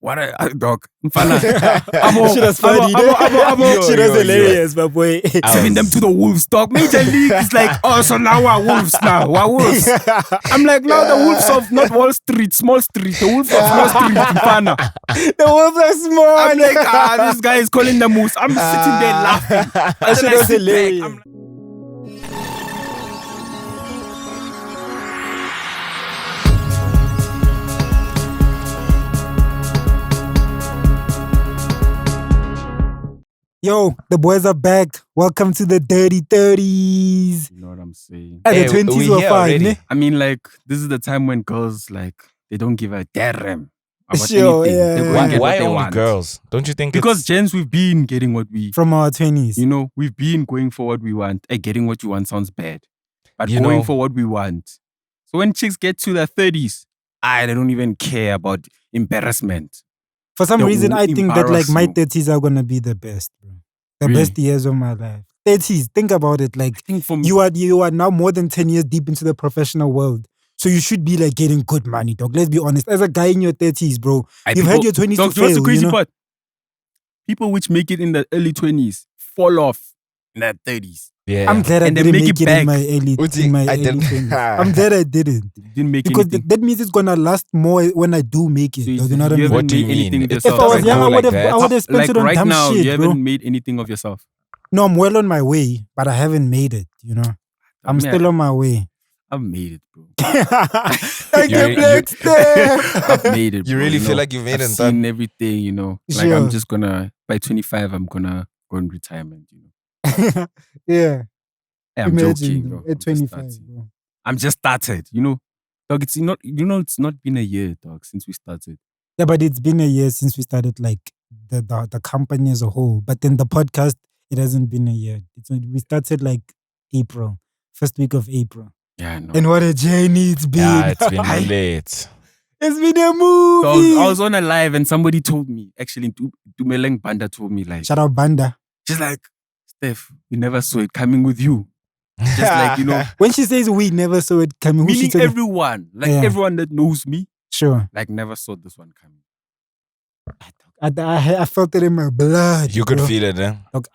What a dog. Mfana. She was funny. She was hilarious, my boy. Sending them to the wolves, dog. Major League is like, oh, so now we're wolves now. We're wolves. I'm like, now the wolves of not Wall Street, Small Street. The wolves of Small Street, Mfana. The wolves are small. I'm like, this guy is calling the moose. I'm sitting there laughing. That shit was hilarious. Yo, the boys are back. Welcome to the dirty 30s. You know what I'm saying? The 20s were fine, ne? I mean, like, this is the time when girls, like, they don't give a damn about Sure, anything. yeah. They go and get what Why they only want. girls? Don't you think Because it's... gents, we've been getting what we... From our 20s. You know, we've been going for what we want. Getting what you want sounds bad. But You going know- for what we want. So when chicks get to their 30s, they don't even care about embarrassment. For some They reason, will I think that like embarrass my you. 30s are gonna be the best, bro. The Really? best years of my life. 30s, think about it. Like I think for me, you are now more than 10 years deep into the professional world. So you should be like getting good money, dog. Let's be honest. As a guy in your 30s, bro, you've had your 20s Dog, to what's the fail, crazy you know? part? People which make it in the early 20s fall off in their 30s. Yeah. I'm glad I And they didn't make make it it back. in my early, Uzi, in my I early didn't. 20s. I'm glad I didn't. Didn't make Because anything. that means it's gonna last more when I do make it. So dog, you know what I mean? haven't What do you made anything mean? of If If I yourself. was doesn't young, go I would like have that. spent Like it on right dumb now, shit, you bro. haven't made anything of yourself. No, I'm well on my way, but I haven't made it, you know? I'm Man, still on my way. I've made it, bro. Thank You you, really- Black Steph. I've made it. You bro, really know. feel like you've made I've it, seen everything, you know. Like Sure. I'm just gonna by 25, I'm gonna go in retirement, you know. Yeah, Hey, I'm imagine joking, bro, bro. at 25, starting. bro. I'm just started, you know. Dog, it's not been a year, dog, since we started. Yeah, but it's been a year since we started like the company as a whole. But then the podcast, it hasn't been a year. We started like April, first week of April. Yeah, I know. And what a journey it's been. Yeah, it's been late. It's been a movie. So I was on a live and somebody told me, actually, Dumeleng Banda told me, like, Shout out Banda. she's like, Steph, we never saw it coming with you. Just like, you know, When she says we never saw it coming, who she meaning talking- everyone, like Yeah. everyone that knows me, Sure. like never saw this one coming. I felt it in my blood. You could bro. feel it, eh?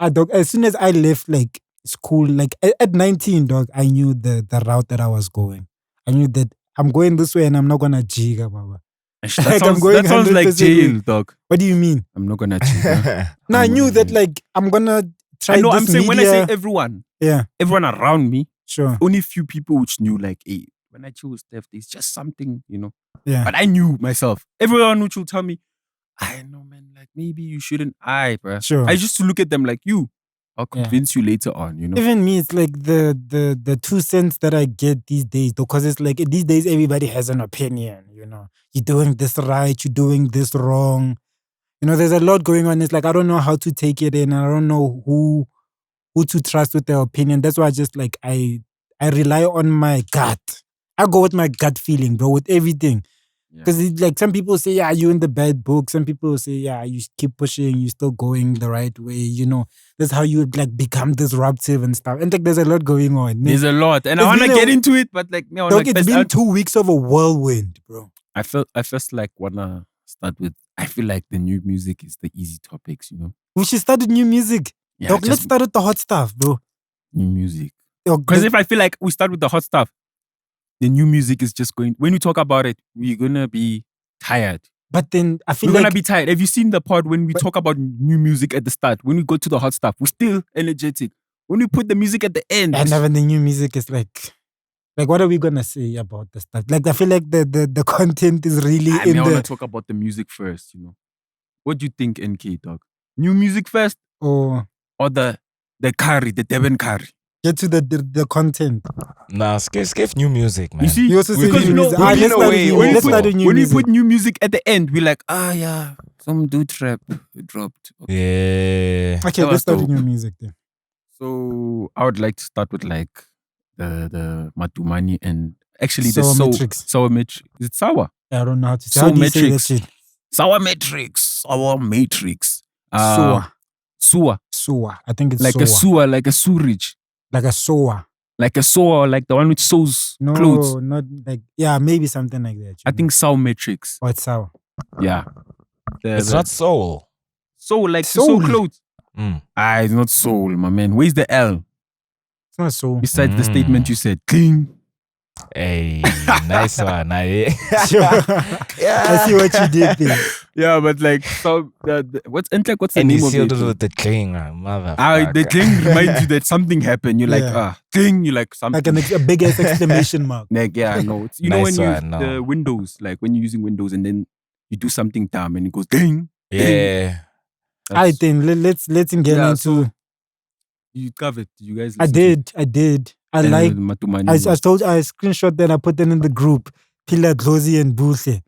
Dog, as soon as I left like school, like at 19, dog, I knew the route that I was going. I knew that I'm going this way and I'm not gonna jigga, baba. That Like, I'm sounds, going that sounds like 100% jail, dog. What do you mean? I'm not gonna cheat. Huh? No, I I'm knew not that gonna- like I'm gonna try I know. this I'm saying when I media- say everyone, Yeah, everyone around me, sure. only few people which knew, like, hey, when I chose Steph, there's just something, you know. Yeah. But I knew myself. Everyone which will tell me, I know, man, like maybe you shouldn't. Bro. Sure. I used to look at them like you. I'll Yeah. convince you later on, you know. Even me, it's like the 2 cents that I get these days, because it's like these days everybody has an opinion, you know. You're doing this right, you're doing this wrong. You know, there's a lot going on. It's like I don't know how to take it in. I don't know who to trust with their opinion. That's why I just like I rely on my gut. I go with my gut feeling, bro, with everything. Yeah. Because like some people say, yeah, you're in the bad book. Some people say, yeah, you keep pushing, you're still going the right way. You know, that's how you like become disruptive and stuff. And like there's a lot going on. There's a lot, and I It's want to been a- get into it, but like, no, Dog, like, it's first, been 2 weeks of a whirlwind, bro. I first like wanna start with. I feel like the new music is the easy topics, you know. We should start with new music. Yeah, Dog, let's just start with the hot stuff, bro. new music. Dog, Because if I feel like we start with the hot stuff, the new music is just going. When we talk about it, we're gonna be tired. but then I feel We're like gonna be tired. Have you seen the part when we talk about new music at the start? When we go to the hot stuff, we're still energetic. When we put the music at the end, and having the new music is like what are we gonna say about the stuff? Like I feel like the content is really I in want to the talk about the music first. You know, what do you think, NK dog? New music first or or the curry, the Devon curry? get to the content. Nah, skip new music, man. You see, You also say because new you know music. we've Ah, been let's start away. with new- When let's we start put- with new when we music. put new music at the end, we're like, yeah, some do trap dropped. Okay. Yeah. Okay, That let's was start with dope. new music then. So I would like to start with like the Matumani and actually the Sour sour Matrix. sour matrix. Is it sour? I don't know how to say. So How do you say that Matrix. shit? Sour matrix. Sour matrix. Soa. Sewer. Soa. I think it's Like soa. a sewer, like a sewerage. Like a soa. Like a sewer, like the one which sews No, clothes. not like maybe something like that. I think sour matrix. Oh, it's sour. Yeah. It's not soul. soul, like Soul. soul clothes. Mm. It's not soul, my man. Where's the L? It's not so. Besides the statement you said, cling. Hey, nice one. I see what you did there. Yeah, but like, so what's the And name he of sealed it? it with the cling, motherfucker. The cling reminds you that something happened. You're like, Yeah. cling. You like something. Like a big ass exclamation mark. Like, yeah, no. It's, you know Nice when you one, use no. the Windows, like when you're using Windows and then you do something dumb and it goes ding. Yeah. I think let's get Yeah, into. so you covered. You guys. I did. I like. Matumani. I screenshot that. I put them in the group. Pila Dlozi and Busta.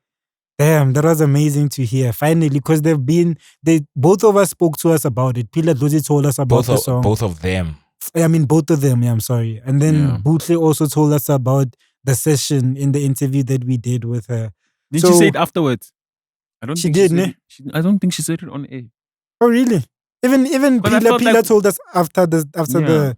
Damn, that was amazing to hear. Finally, because both of us spoke to us about it. Pila Dlozi told us about the song. Both of them. I mean, both of them. Yeah, I'm sorry. And then Yeah. Busta also told us about the session in the interview that we did with her. Did So- she say it afterwards? I don't She think did, said ne? it. I don't think she said it on air. Oh, really? Even But I Pila thought, like- told us after Yeah.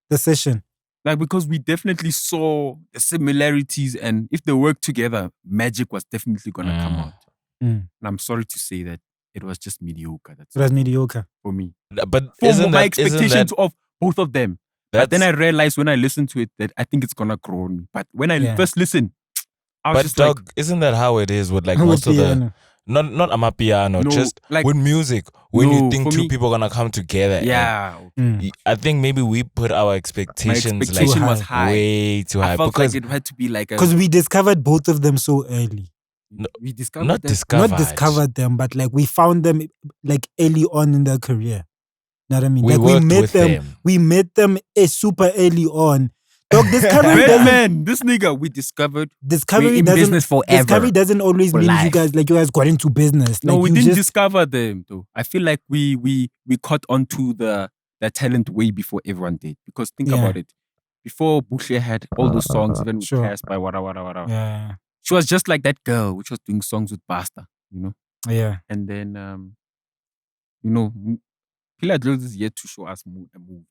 the session. Like, because we definitely saw the similarities, and if they work together, magic was definitely gonna come out. Mm. And I'm sorry to say that it was just mediocre. That's It was mediocre. for me. But For isn't my that, isn't expectations that, of both of them. But then I realized when I listened to it that I think it's gonna grow on me. But when I Yeah. first listened, I was but just dog, like, isn't that how it is with like With most of the piano. not Amapiano, No, just like- with music. When No, you think for two me- people are gonna come together, yeah. Mm. I think maybe we put our My expectations expectation like was high. way too high I felt because like it had to be like a. Because we discovered both of them so early. we discovered not that. discovered. Not discovered them, but like we found them like early on in their career. You know what I mean? We like worked met with them. them. We met them super early on. Dog, discovery Wait, doesn't man, this nigga we discovered. discovery We're in doesn't business forever. discovery doesn't always For mean life. you guys got into business. No, Like, we you didn't just, discover them though. I feel like we caught onto the talent way before everyone did. Because think Yeah. about it. Before Bushia had all those songs, even with Sure. Cass by wada. Yeah. She was just like that girl which was doing songs with Busta, you know. Yeah. And then Pila Drills is yet to show us a movie.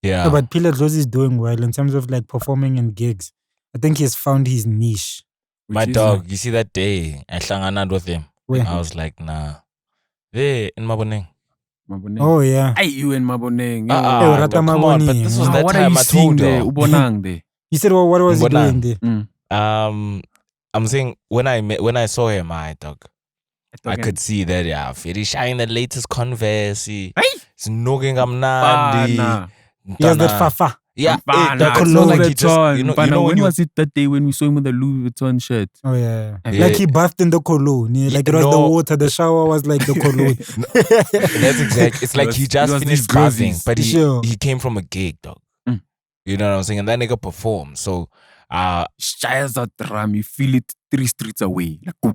Yeah. No, but Pila Dlozi is doing well in terms of like performing in gigs. I think he's found his niche. My Which is, dog, you see that day I hlanganad with him. Where? I was like, nah. There in Maboneng. Maboneng. Oh yeah. Hey, you and Maboneng. Rata Dog, come on, but this was Maboneng. that what are time you I seeing told there? you. Ubonang there. You said what was he Mbonang. doing there? I'm saying when I saw him, my dog, I could see that very shine the latest Converse. Hey! It's knocking am nandi. Pana. He has that fafa. Yeah, Pana. dog, it's not like he just, you know Pana, when when you was it that day when we saw him with the Louis Vuitton shirt? Oh yeah. Yeah. Like he bathed in the cologne. Yeah, like it was the no. water. The shower was like the cologne. That's exactly. It's like was- he it just was finished these girls, buzzing, but Sure. he came from a gig, dog. Mm. You know what I'm saying? And that nigga performed. So, Shy as a drum, you feel it 3 streets away. Like, go.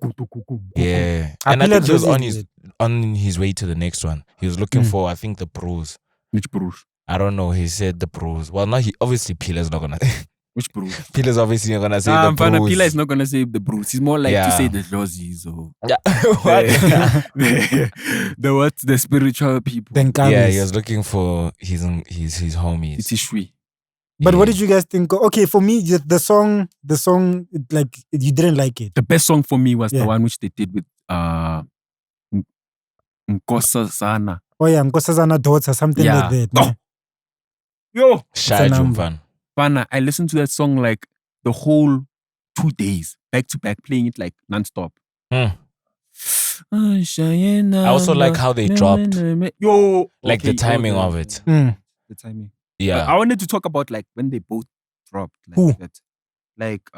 yeah. I And I feel think he was like Dlozi on his way to the next one. He was looking for, I think, the pros. Which bruise? I don't know. He said the pros. Well, now obviously Pila's not gonna. Which bruise? Pila's obviously not gonna say Nah, the pros. Pila is not gonna save the bruise. He's more like Yeah. to say the Lozzies or Yeah. What? the what? The spiritual people. Then Yeah, he Kabis. was looking for his homies. It's Ishwi. But Yeah. what did you guys think? Okay, for me, the song, like you didn't like it. The best song for me was Yeah. the one which they did with Nkosazana. Oh yeah, Nkosazana daughter, something Yeah. like that. Oh. no? Yo, Shy It's a number. Jumfan. Pana, I listened to that song like the whole 2 days, back to back, playing it like non-stop. Hmm. I I also like how they dropped. Yo, Like the timing of it. Mm. The timing. Yeah. I wanted to talk about like when they both dropped. Like Who? that. Like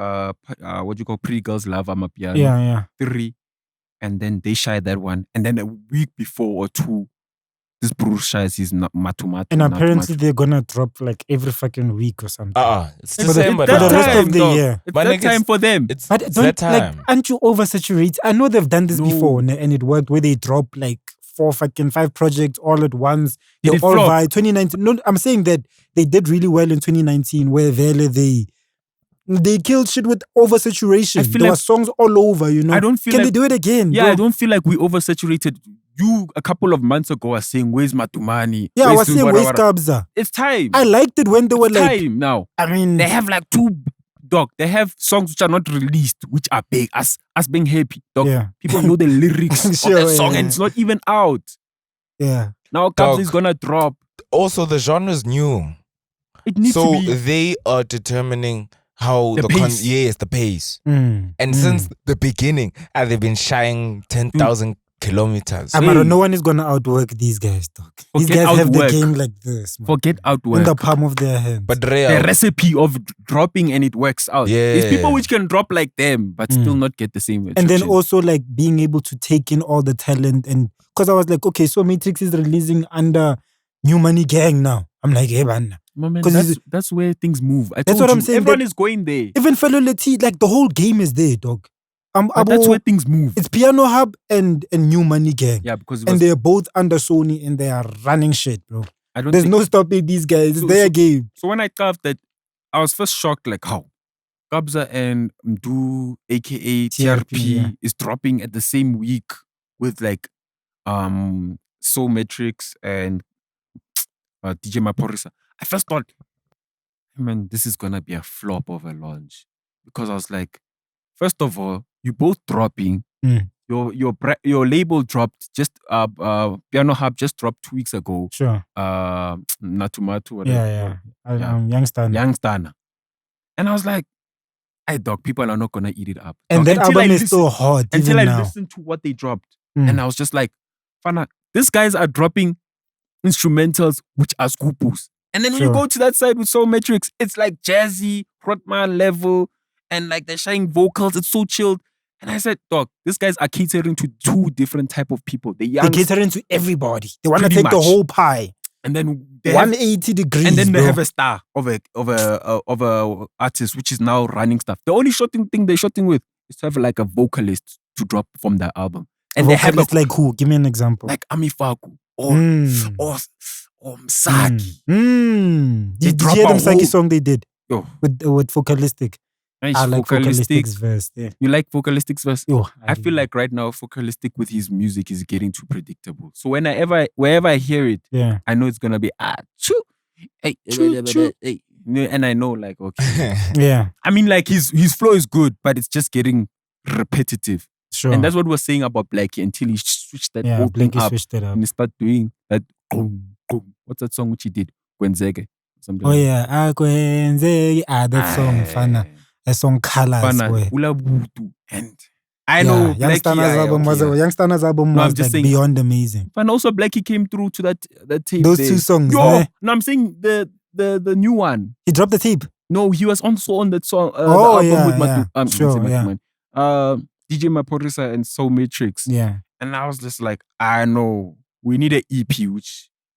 what you call Pretty Girls Love Amapiano. Yeah. 3. And then they shy that one. And then a week before or 2, this Bruce shies his Matu. And apparently they're gonna drop like every fucking week or something. It's For December. for the now. rest of the year. It's My that niggas- time for them. It's But that don't time. like, aren't you oversaturated? I know they've done this No. before and it worked where they drop like 5 projects all at once. Did They're it all flop? by 2019. No, I'm saying that they did really well in 2019 where they killed shit with oversaturation. I feel There like- were songs all over, you know. I don't feel Can like they do it again? Yeah, bro? I don't feel like we oversaturated. You a couple of months ago were saying, "Where's Matumani?" Yeah, I Where's was saying, wada, where's wada?" Kabza? It's time. I liked it when they were It's like, time now. I mean, They have like 2 dog, they have songs which are not released, which are big. Us being happy, dog. Yeah. People know the lyrics of Sure, that song yeah. and it's not even out. Yeah. Now Dog. Kabza is gonna drop. Also, the genre's new. It needs So to be they are determining how The pace. yes, the pace. Mm. And since the beginning, they've been shying 10,000 kilometers. Amaro, no one is gonna outwork these guys, dog. These Forget guys have the outwork. game like this, man. forget outwork. In the palm of their hands. But The real, recipe of dropping and it works out. There's people Yeah. which can drop like them, but still not get the same and then attention. also like being able to take in all the talent, and because I was like, okay, so Matrix is releasing under New Money Gang now. I'm like, hey man. My man, 'Cause that's where things move. That's told what I'm you, saying, Everyone that- is going there. Even Fellow Leti, like the whole game is there, dog. But that's where things move. It's Piano Hub and New Money Gang. Yeah, because it And was, they're both under Sony and they are running shit, bro. I don't There's think, no stopping these guys. It's So- their so- game. So when I carved that, I was first shocked, like how Kabza and Mdu, aka TRP, yeah. is dropping at the same week with like Soul Matrix and DJ Maporisa. I first thought, man, this is gonna be a flop of a launch. Because I was like, first of all, you both dropping. Mm. Your label dropped just Piano Hub just dropped 2 weeks ago. Sure. Natumatu, whatever. Yeah. Yeah. Youngster. Youngstana. And I was like, hey dog, people are not gonna eat it up. And Dog, that album is so hot. until even I now. listened to what they dropped. Mm. And I was just like, Fana, these guys are dropping instrumentals which are scoopos. And then when you Sure. go to that side with Soul Matrix, it's like jazzy, Rotman level, and like they're sharing vocals. It's so chilled. And I said, dog, these guys are catering to two different type of people. The young, They cater into everybody. They want to Pretty take the much. whole pie. and then they have, 180 degrees. and then they bro. have a star of a artist which is now running stuff. The only shooting thing they're shooting with is to have like a vocalist to drop from that album, and they have vocalists like who? Give me an example. like Amifaku or Mm. or Msaki. Did you drop hear a the Msaki whole- song they did Yo, with vocalistic? nice I like vocalistic. vocalistic's verse. Yeah. You like vocalistic's verse? Yo, I feel like right now vocalistic with his music is getting too predictable. So wherever I hear it, yeah. I know it's gonna be choo, hey, Choo, choo. hey. And I know like okay. Yeah. I mean like his flow is good, but it's just getting repetitive. Sure. And that's what we're saying about Blvck until he switched that whole thing Blinky up switched it up. and he started doing that. What's that song which he did? Gwenzege. Something Oh like yeah, that song, Fana. That song Colors. Fana, boy. Ula Butu. And I know Blvck, Youngstana's album was Youngstana's album No, I'm was just like saying- beyond amazing. And also Blvck came through to that tape. Those there. two songs, Yo, eh? no, I'm saying the new one. He dropped the tape. No, he was also on that song. Oh, the album yeah, with yeah. Matu. Sure, Matu, yeah. man. DJ Maporisa and Soul Matrix. Yeah. And I was just like, I know we need an EP,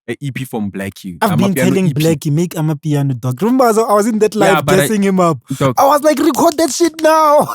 an EP from Blvck. I've been Amapiano telling EP. Blackie, make Amapiano, dog. Remember, I was in that live Yeah, but dressing him up. Dog, I was like, record that shit now.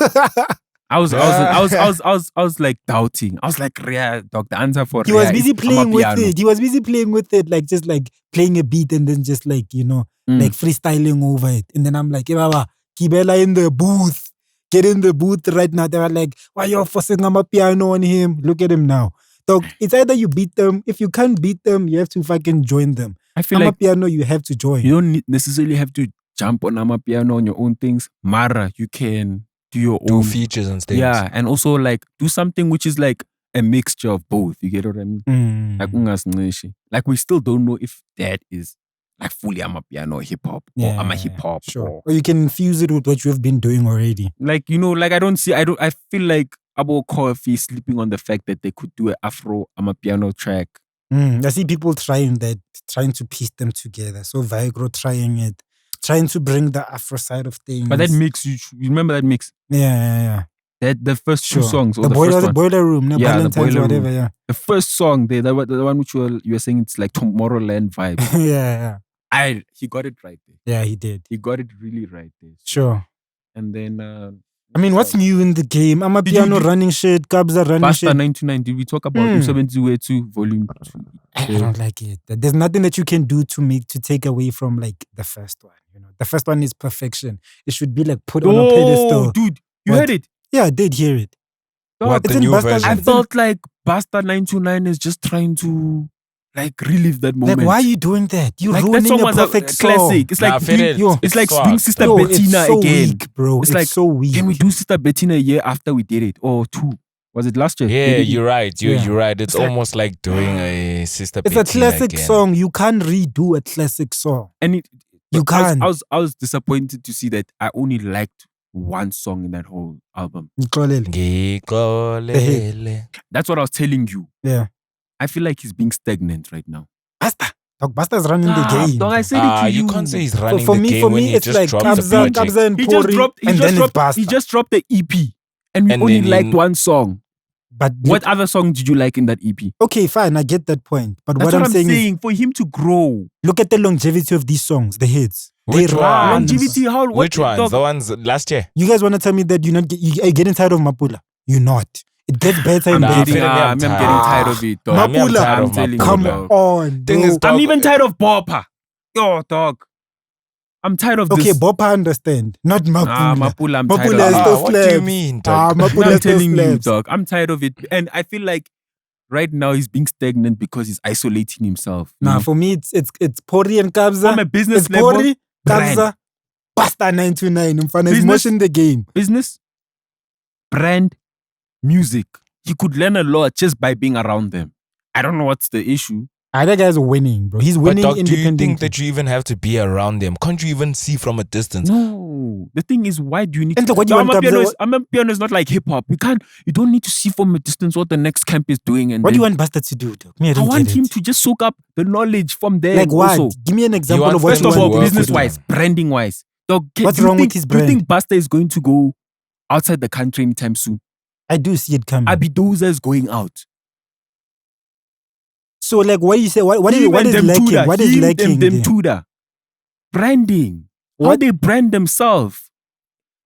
I was like doubting. I was like, yeah, dog. The answer for He was Rhea busy is playing with Amapiano. it. He was busy playing with it, like just like playing a beat and then just like, like freestyling over it. And then I'm like, hey, Baba, Kibela in the booth. Get in the booth right now. They were like, why you're forcing Amapiano on him? Look at him now. Dog, it's either you beat them. If you can't beat them, you have to fucking join them. I feel like Amapiano, you have to join. you don't necessarily have to jump on Amapiano on your own things. Mara, you can do your Do own. features and things. Yeah, and also like do something which is like a mixture of both. You get what I mean? Mm. Like ungasinxishi. Like we still don't know if that is like fully Amapiano hip hop or Ama hip hop. Sure. Or you can infuse it with what you have been doing already. Like like I feel like Abo Kofi sleeping on the fact that they could do an Afro Amapiano track. I see people trying to piece them together. So Vigro trying it, trying to bring the Afro side of things. But that mix, you remember that mix? Yeah. That the first Sure. two songs, or The the boiler, first the one. boiler room, no, Yeah, the Valentine's, boiler whatever, room. yeah. The first song, the one which you were saying, it's like Tomorrowland vibe. yeah. He got it right there. Yeah, he did. He got it really right there. Sure. And then I mean, what's new in the game? Amapiano running shit, Kabza running Busta shit. 99? Did we talk about 272 Volume 2? I don't like it. There's nothing that you can do to take away from like the first one. The first one is perfection. It should be like put on a pedestal. Dude, you What? heard it. Yeah, I did hear it. Dog, What, It's the in new Busta- version? I felt like Busta 929 is just trying to like relive that moment. Like, why are you doing that? You're Like, that ruining song a was perfect a classic. song. It's like Yo, it's like swag. doing Sister Yo, Bettina it's so again. weak, bro. It's It's like, so weak. Can we do Sister Bettina a year after we did it? Or 2? Was it last year? Yeah, you're right. Yeah. You're right. It's like- almost like doing a Sister It's a Bettina classic again. song. You can't redo a classic song. And You can't. I was disappointed to see that I only liked one song in that whole album. Ngixolele. Ngikolele. That's what I was telling you. Yeah. I feel like he's being stagnant right now. Busta. Dog, Busta's running the game. Dog, I said it to You can't say he's running For the me, game for when me, he it's just like dropped the Kabza, project. Kabza and He just Pori, dropped and then it's Busta. he just dropped the EP. And we And only then liked one song. But What other song did you like in that EP? okay, fine, I get that point. But That's what I'm saying is, for him to grow. look at the longevity of these songs, the hits. Which They ones? run. Longevity, how? Which ones? Dog, The ones last year? You guys want to tell me that you're getting tired of Mapula? You're not. It gets better and Nah, better. feeling me, I'm getting tired of it, dog. I'm Mapula. tired of I'm telling you, Mapula. Come dog. on, Thing bro. is, dog, I'm even tired of Bopper. Yo, dog. I'm tired of Okay, this. Bopa, I understand. Not Mapula. Mapula, I'm tired Mapula of is it. still what do you slaps. mean, dog? Mapula I'm still telling you, slaps. dog. I'm tired of it. And I feel like right now he's being stagnant because he's isolating himself. you Nah, know? for me, it's Pori and Kabza. From a business It's level, Pori, brand. Kabza, Busta 929. Mfana is Business. motion the game. Business, brand, music. He could learn a lot just by being around them. I don't know what's the issue. Other guy's winning, bro. He's But winning dog, do you independently. think that you even have to be around them? Can't you even see from a distance? No. The thing is, why do you need And to... what do you want, Amapiano is not like hip-hop. You don't need to see from a distance what the next camp is doing. And What do you then- want Busta to do, dog? Me, I don't want get him it. to just soak up the knowledge from there. Like what? Also. Give me an example wants of what them First you of to want. all, work Busta with to do. business-wise, branding-wise. Dog, What's do you wrong with think- his Do you think brand? Busta is going to go outside the country anytime soon? I do see it coming. Abidoza is going out. So, like, what do you say? What is Him what and is them lacking? Tudor. What is Him lacking? and them there? Tudor. Branding. How What? they brand themselves.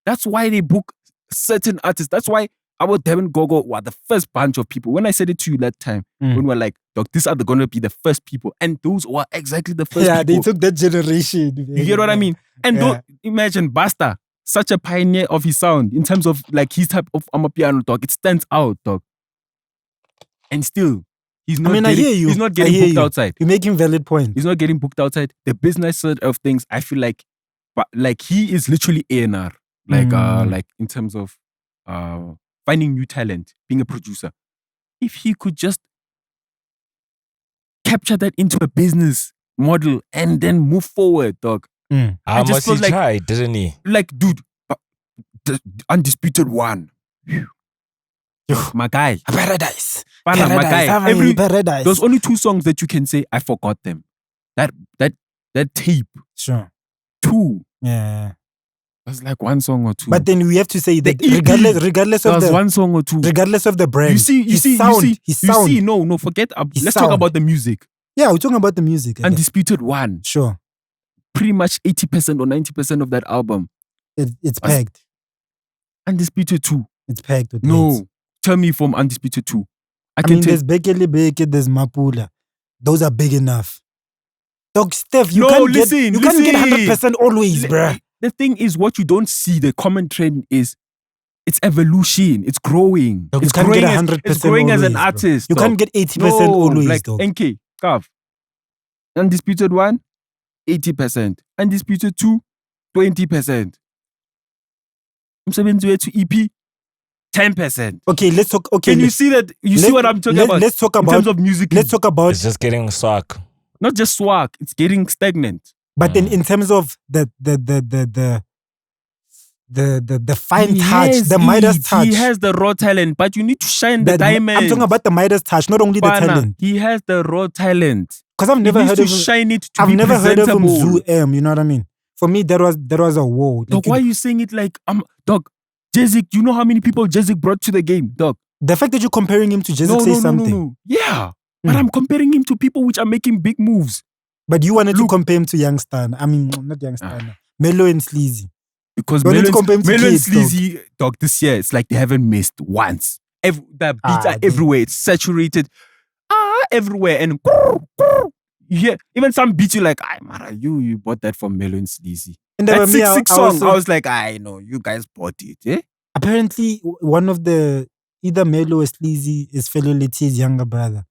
That's why they book certain artists. That's why our Devin Gogo were the first bunch of people. When I said it to you that time, Mm. when we were like, dog, these are going to be the first people. And those were exactly the first Yeah, people. they took that generation. You get what I mean? And Yeah. imagine Busta, such a pioneer of his sound in terms of like his type of Amapiano, dog. It stands out, dog. And still, he's not I getting, hear you. He's not I getting hear booked you. outside. You're making valid points. He's not getting booked outside. The business side of things, I feel like, but like he is literally A&R. Like in terms of finding new talent, being a producer. If he could just capture that into a business model and then move forward, dog. Mm. How just much feel he like- tried, didn't he? Like, dude, the undisputed one. My guy. Paradise. Pana, my guy. Paradise. Paradise. There's only 2 songs that you can say, I forgot them. That tape. Sure. 2. Yeah. That's like 1 song or 2. But then we have to say that The EP, regardless of There's the 1 song or 2. regardless of the brand, You see, his sound. no, forget. His Let's talk sound. about the music. Yeah, we're talking about the music. Undisputed one. Sure. Pretty much 80% or 90% of that album. It's packed. Undisputed 2. It's packed with hits. No. Tell me from Undisputed 2. I mean, there's Bekele Beke, there's Mapula. Those are big enough. Dog, Steph, you No, can't listen, get 100% always, bruh. The thing is, what you don't see, the common trend is it's evolution. It's growing. Dog, It's you can't growing, get as, 100% it's growing as an always, bro. artist. You dog. can't get 80% No, always, like dog. NK, Kav. Undisputed 1, 80%. Undisputed 2, 20%. Umsebenzi wethu EP, 10%. Okay, let's talk. Okay, Can you see that? You see what I'm talking about? Let's talk in about. terms of music. Let's talk about. It's just getting swag. Not just swag, it's getting stagnant. But then, in terms of the fine He touch, has the Midas it. touch. He has the raw talent, but you need to shine the diamond. I'm talking about the Midas touch, not only the talent. He has the raw talent. Because I've never he heard needs of to him. shine it to I've be never heard of him presentable. Zoo M. You know what I mean? For me, that was a whoa. Dog, why are you saying it like dog? JazziQ, you know how many people JazziQ brought to the game, dog? The fact that you're comparing him to JazziQ says something. No. Yeah, but I'm comparing him to people which are making big moves. But you wanted to compare him to Youngstar. I mean, not Youngstar. Melo and Sleazy. Because You wanted Melo to compare him to and kids, dog. Sleazy, dog, this year, it's like they haven't missed once. The beats are they- everywhere. It's saturated. Everywhere. And you hear, even some beats you're like, Mara, you bought that from Melo and Sleazy. And That me, 6 I song, also- I was like, I know, you guys bought it, eh? Apparently, one of the either Melo or Sleazy is fellow Letty's younger brother.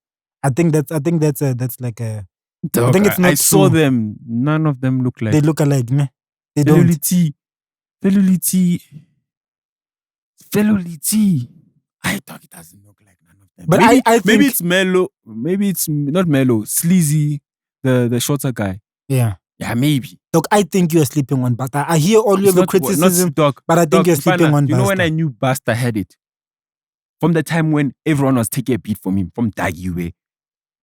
I think that's like a. Dog, I think it's not I saw true. them. None of them look like. They look alike, meh? They don't. Velulity. I thought it doesn't look like none of them. But maybe, I think maybe it's Mellow. Maybe it's not Mellow. Sleazy, the shorter guy. yeah. Yeah, maybe. Look, I think you're sleeping on Busta. I hear all It's your not- criticism, dog, but I think dog, you're sleeping Mfana, on Busta. You know when I knew Busta had it? From the time when everyone was taking a beat from him, from Dagiwe.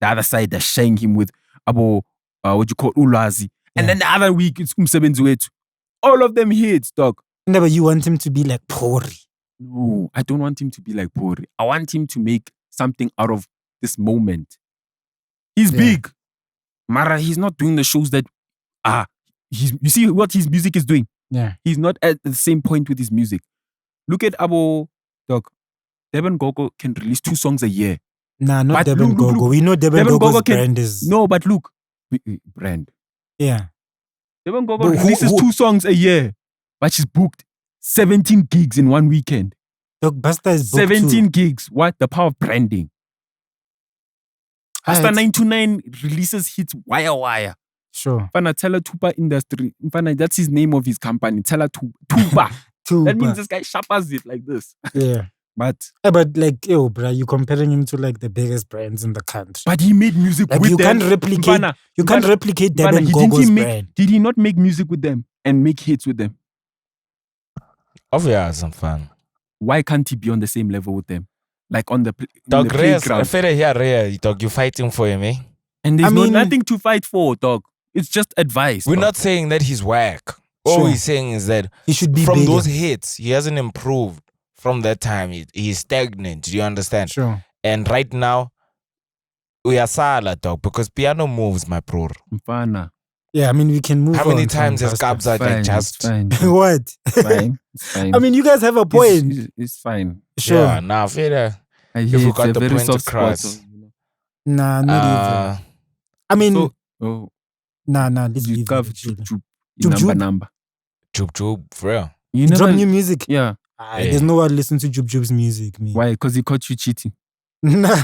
The other side, they're sharing him with Abo, what you call Ulazi. And Yeah. then the other week, it's Umsebenzi Wethu. All of them hits, dog. Never you want him to be like Pori. No, I don't want him to be like Pori. I want him to make something out of this moment. He's Yeah. big. Mara, he's not doing the shows that you see what his music is doing. Yeah. He's not at the same point with his music. Look at Abo, dog. Devon Gogo can release 2 songs a year. Nah, not But Devon look, Gogo. look. We know Devon Devon Gogo's Gogo can- brand is. No, but look. Brand. Yeah. Devon Gogo But who- releases who- 2 songs a year. But she's booked 17 gigs in one weekend. Look, Busta is booked 17 too. gigs. What? The power of branding. Busta Alright. 929 releases hits wire. Sure. Mfana, Tela Tupa Industry. Mfana, that's his name of his company. Tela Tupa. Too. That means but- this guy sharpers it like this. yeah. But But like, yo, bro, you comparing him to like the biggest brands in the country. he made music Like with you them. can't replicate. Mfana, You can't Mfana, replicate Mfana, Devon didn't Gogo's he brand. did he not make music with them and make hits with them? Obviously, I had some fun. Why can't he be on the same level with them? Like on the, Dog, Reyes, playground. Reyes, dog, you fighting for him, eh? And there's I mean- nothing to fight for, dog. It's just advice. We're dog. not saying that he's whack. All Sure. we're saying is that He should be from bigger. those hits, he hasn't improved from that time. He's stagnant. Do you understand? Sure. And right now, we are sala, dog, because piano moves, my bro. Mfana. Yeah, I mean, we can move How on. many from times has Busta. Kabza Fine, like just... it's fine. What? It's fine. It's fine. I mean, you guys have a It's- point. It's fine. Sure. Yeah, nah, fair. I If hear we it's got a the very point to soft spot, cross. Nah, not even. I mean, oh, nah, let's you leave have it. Jup Jup. Jup Jup? Number. Jub, for real. You Drop never. new music. Yeah. Yeah. There's no one listen to Jup Jup's music, me. Why? Because he caught you cheating. Nah,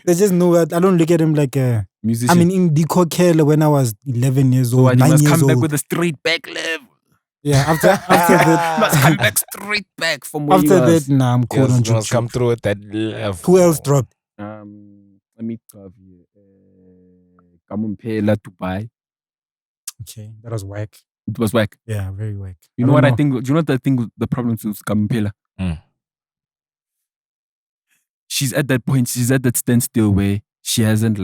there's just no. I don't look at him like a. Musician. I mean, in the Kokele when I was 11 years so old, what, he 9 must years come back old. with a straight back level. Yeah, after that, He must come back straight back from where after he was. that, nah, I'm cool on Yes, Jup must come Jup. through with that level. Who else dropped? Let me have you. Kamumpela Dubai. Okay, that was whack. It was whack. Yeah, very whack. You know what I think? Do you know what I think the problem with Kamumpela? Mm. She's at that point. She's at that standstill where she hasn't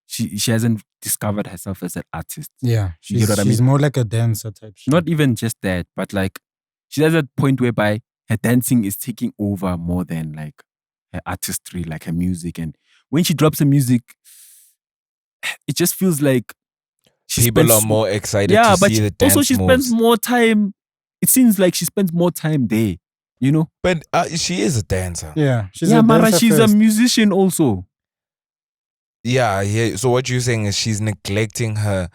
she hasn't discovered herself as an artist. Yeah, You get what I she's mean? more like a dancer type. Shit. Not even just that, but like she's at that point whereby her dancing is taking over more than like her artistry, like her music. And when she drops her music, it just feels like People spends- are more excited yeah, to but see the dance also she spends moves. more time. It seems like she spends more time there. You know? But she is a dancer. Yeah, she's yeah, a Mara, dancer she's first. a musician also. Yeah. So what you're saying is she's neglecting her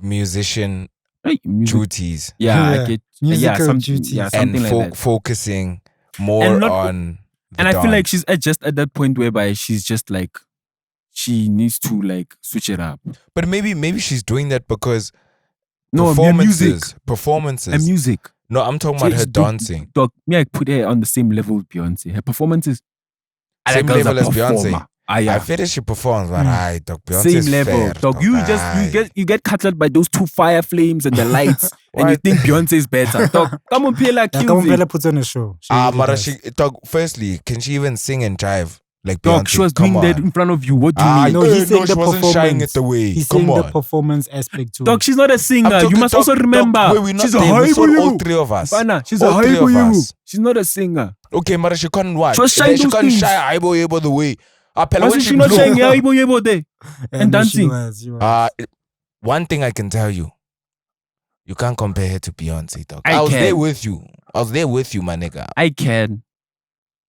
musician Hey, music. duties Yeah, Yeah, I get musical duties. Yeah, and something like that. focusing more And not- on the And I feel like dance. she's just at that point whereby she's just like she needs to like switch it up. But maybe she's doing that because No, her performances. music. Performances. Her music. No, I'm talking about her dancing. Dog, me, I put her on the same level with Beyonce. Her performances. Same That girl's a level as Beyonce. performer. Ah, I yeah. feel that she performs, but dog, Beyonce Same is level. fair, Dog, you get cutted by those 2 fire flames and the lights, and you What? think Beyonce is better. Dog, come on, Pela Yeah, kills Kamumpela it. puts on a show. She Ah, really Mara, does. dog, firstly, can she even sing and drive like Dog, Beyonce? she was Come doing that on. in front of you. What do you mean? No, he's saying she the wasn't shying performance. it away. He's Come saying the on. performance aspect too. Dog, she's not a singer. I'm You talking- must also dog, remember. wait, we're not She's a there. We saw high all 3 of us. Fana, she's All a 3 high of us. She's not a singer. Okay, Mara, she can't watch. She was shying She those can't things. shy Aibo the way. Apela, when Wasn't she she not blew- saying yebo there? Yeah, and no, she dancing. was, she was. One thing I can tell you, you can't compare her to Beyonce, dog. I was can. there with you. I was there with you, my nigga. I can.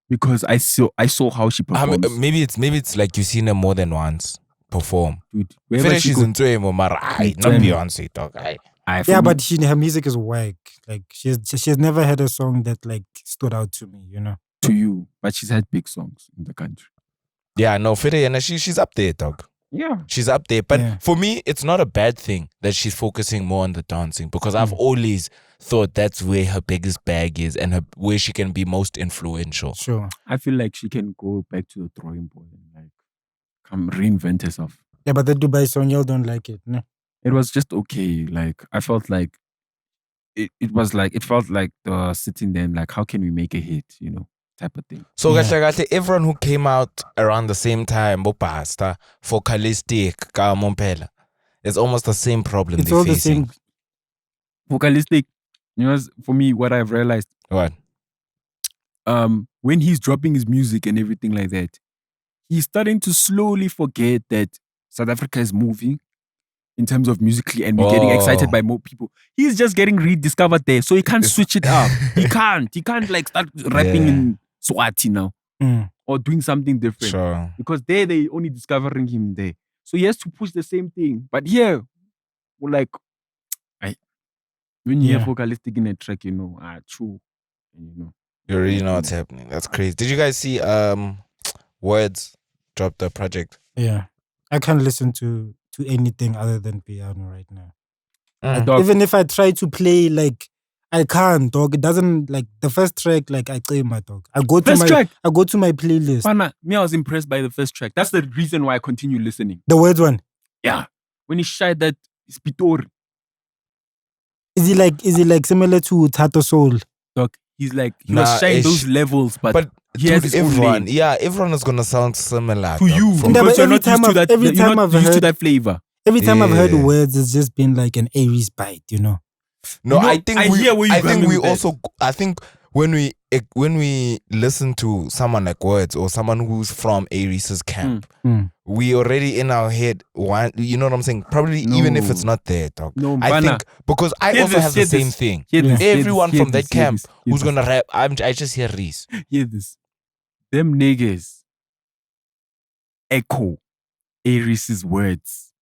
Because I saw how she I performs. mean, maybe it's like you've seen her more than once perform. Dude, wherever Finish she she's goes, into him, Mara. Aye, not Into him. Beyonce, dog. Aye. for Yeah, me, but her music is whack. Like she has never had a song that like stood out to me. You know. to you, but she's had big songs in the country. Yeah, no, Fede, and she's up there, dog. Yeah. She's up there. But Yeah. for me, it's not a bad thing that she's focusing more on the dancing because I've always thought that's where her biggest bag is and where she can be most influential. Sure. I feel like she can go back to the drawing board and like come reinvent herself. Yeah, but the Dubai song, y'all don't like it, no? It was just okay. Like I felt like it felt like sitting there and like how can we make a hit, type of thing. So, Yeah. everyone who came out around the same time, Busta, Focalistic, Mompela, it's almost the same problem It's they're all the facing. same. Vocalistic, for me, what I've realized, What? when he's dropping his music and everything like that, he's starting to slowly forget that South Africa is moving in terms of musically and we're getting excited by more people. He's just getting rediscovered there, so he can't switch it up. He can't like start rapping in Swati now or doing something different. Sure. Because they only discovering him there. So he has to push the same thing. But here, we're like, when you hear vocalistic in a track, true. And, You already know what's happening. That's crazy. Did you guys see Wordz drop the project? Yeah. I can't listen to anything other than piano right now. Mm. Even if I try to play, like, I can't, dog. It doesn't, like, the first track, like, I play my dog. I go to my playlist. Pana, me, I was impressed by the first track. That's the reason why I continue listening. The Wordz one. Yeah. When he shied that Spitori. Is he like similar to Tato Soul? Dog, he's like, he was shying those levels, but he has his own lane. Yeah, everyone is gonna sound similar to you. Yeah, but you're not used to that. You're not used to that flavor. Every time I've heard Wordz, it's just been like an Aries bite, No, I think when we listen to someone like Wordz or someone who's from Aries' camp, we already in our head you know what I'm saying? Probably even if it's not there, dog. No, I think because I also have the same thing. Everyone from that camp who's gonna rap, I just hear Reese. Hear this. Them niggas echo Aries' words.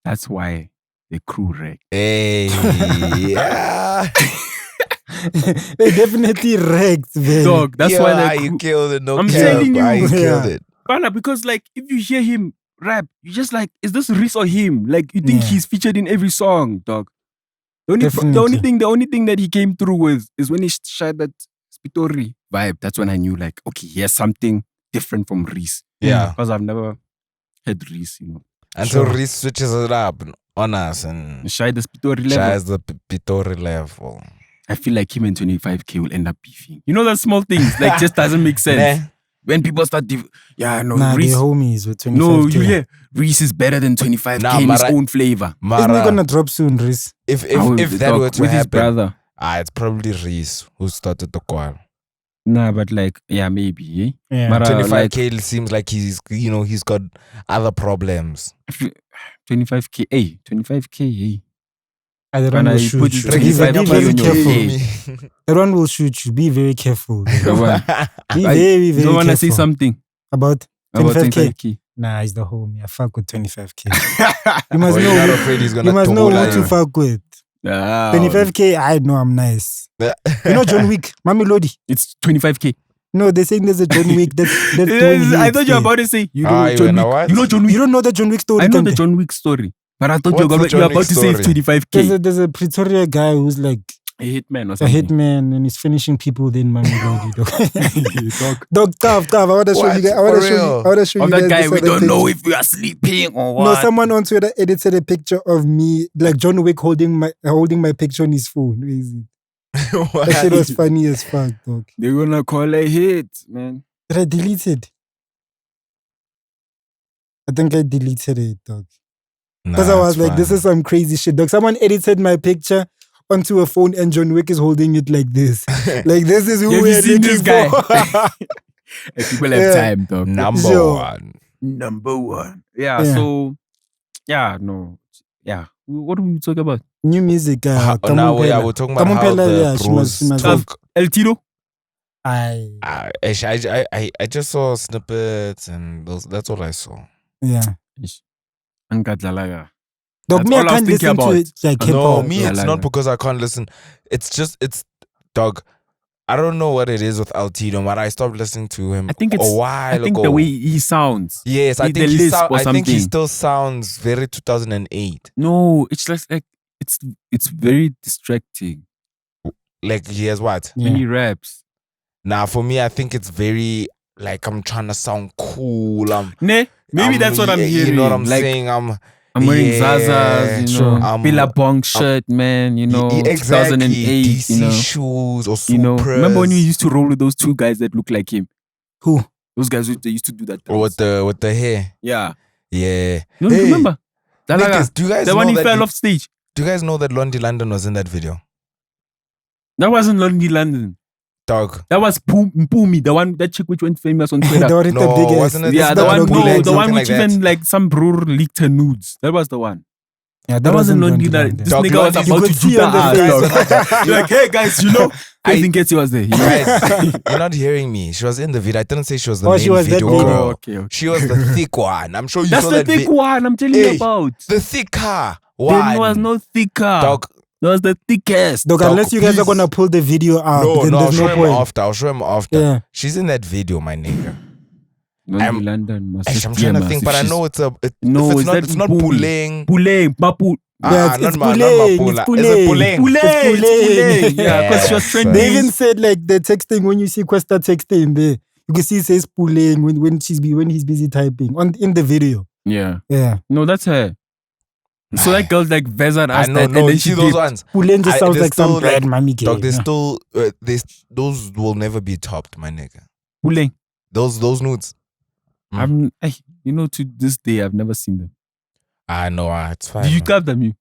That's why the crew wrecked. Hey, yeah. They definitely wrecked, man. Dog, that's why you killed it. No, I'm telling you, you killed it. Bana, because like if you hear him rap, you just like, is this Reese or him? Like you think he's featured in every song, dog. The only thing that he came through with is when he shared that Spitori vibe. That's when I knew like, okay, here's something different from Reese. Yeah. Because I've never heard Reese, Until Reese switches it up on us and shy the Spitori level. Shy's the Pitori level. I feel like him and 25K will end up beefing. Those small things, like just doesn't make sense. When people start, Reese. They're homies with 25K. No, you hear Reese is better than 25K in his own flavor. Isn't he gonna drop soon, Reese? If that were to with happen, his brother. It's probably Reese who started the choir. Nah, but like, yeah, maybe. Yeah. 25K seems like he's got other problems. 25K, 25K, That one will shoot you. Be very careful. That one will shoot you. Be very careful. Be very, very careful. You want to say something about 25K? Nah, he's the homie. I fuck with 25K. You must know. You're not afraid he's gonna. You must know who to fuck with. 25K, I know I'm nice. John Wick, Mami Lodi. It's 25K. No, they're saying there's a John Wick. That's I thought you were about to say, John Wick. John Wick. You don't know the John Wick story. I know the John Wick story. But I thought you were about to say it's 25K. There's a Pretoria guy who's like a hitman or something. A hitman, and he's finishing people. Then Mami Lodi. Dog, tough. I want to show you guys. I want to show you guys. That guy, we don't know if we are sleeping or what. No, someone on Twitter edited a picture of me, like John Wick holding my picture on his phone. That shit was funny as fuck, dog. They're gonna call a hit, man. Did I delete it? I think I deleted it, dog. Because I was like, this is some crazy shit, dog. Someone edited my picture onto a phone and John Wick is holding it like this. Like, this is who we're looking this guy? For. People have time, dog. Number one. Yeah, so, no. Yeah. What do we talk about? New music. We're talking about how the bros El Tiro? I just saw snippets and that's all I saw. Yeah. Dog, me, I can't listen to it like hip-hop. No, me, it's not because I can't listen. It's dog. I don't know what it is with Altido, but I stopped listening to him I think it's a while I think ago. the way he sounds. Yes, I the think lisp or I think he something. still sounds very 2008. No, it's just like it's very distracting Like he has what? when he raps. Now for me, I think it's very like I'm trying to sound cool. Maybe that's what I'm hearing. You know what I'm like, saying? I'm wearing Zazas, you know, Billabong shirt, man, you know, exactly. 2008, DC you know, shoes or Supras. you know. Remember when we used to roll with those two guys that look like him? Who? Those guys they used to do that. Or dance. with the hair. Yeah. Yeah. You don't remember? Niggas, do you guys the know one he that fell off stage. Do you guys know that Londi London was in that video? That wasn't Lonely London. Dog. That was Mpumi, the one that chick which went famous on Twitter. The one with the big ass. wasn't it? Yeah, It's the not one. Blvck, No, the one something which like that. even like some bro leaked her nudes. That was the one. Yeah, That wasn't Lonely London. This Dog, nigga was Lonely- about you to could see do on the that. face. You're like, hey guys, you know, I think Getty was there. You know? Guys, you're not hearing me. She was in the video. I didn't say she was the main she was that video video. girl. Okay. She was the thick one. I'm sure you That's saw the that thick one I'm telling Hey, you about. The thicker There one. was no thicker. Dog. That was the thickest. Dog, Dog, unless you guys are please. gonna pull the video out, No, then I'll there's show no him point. after. I'll show him after. Yeah. She's in that video, my nigga. Lonely London. I'm trying to think, but I know it's a. No, if is that it's not Mpumi? pulling. Puleng, Mapu. Yeah, not it's Mapula. Puleng, Is it Puleng. Puleng? Puleng. Yeah, because she was Yes, trending. They even said like the texting when you see Questa texting there, you can see it says Puleng when he's busy typing in the video. Yeah. Yeah, No, that's her. So that girl's like Vezard I asked know, that, no, and then see she those dipped. ones. Puleng just sounds there's like some still, bad like, mommy game. Dog, there's still, those will never be topped, my nigga. Puleng. Those nudes. You know, to this day, I've never seen them. I know, it's fine. Do you man. carve them?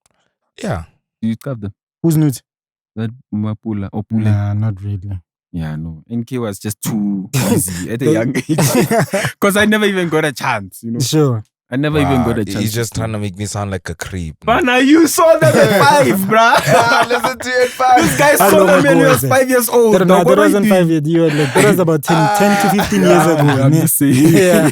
Yeah. Do you carve them? Who's nude? That Mapula or Puleng? Nah, not really. Yeah, no. NK was just too easy at a young age. Because I never even got a chance, you know. Sure. I never even got a chance. He's just trying to make me sound like a creep. But now you saw them at 5, bruh. Listen to it, fam. This guy How saw long them when he ago was was 5 years old. No, Dog, that what are you wasn't doing? 5 years. You were like, that was about 10 to 15 years ago. I'm yeah. just saying. Yeah.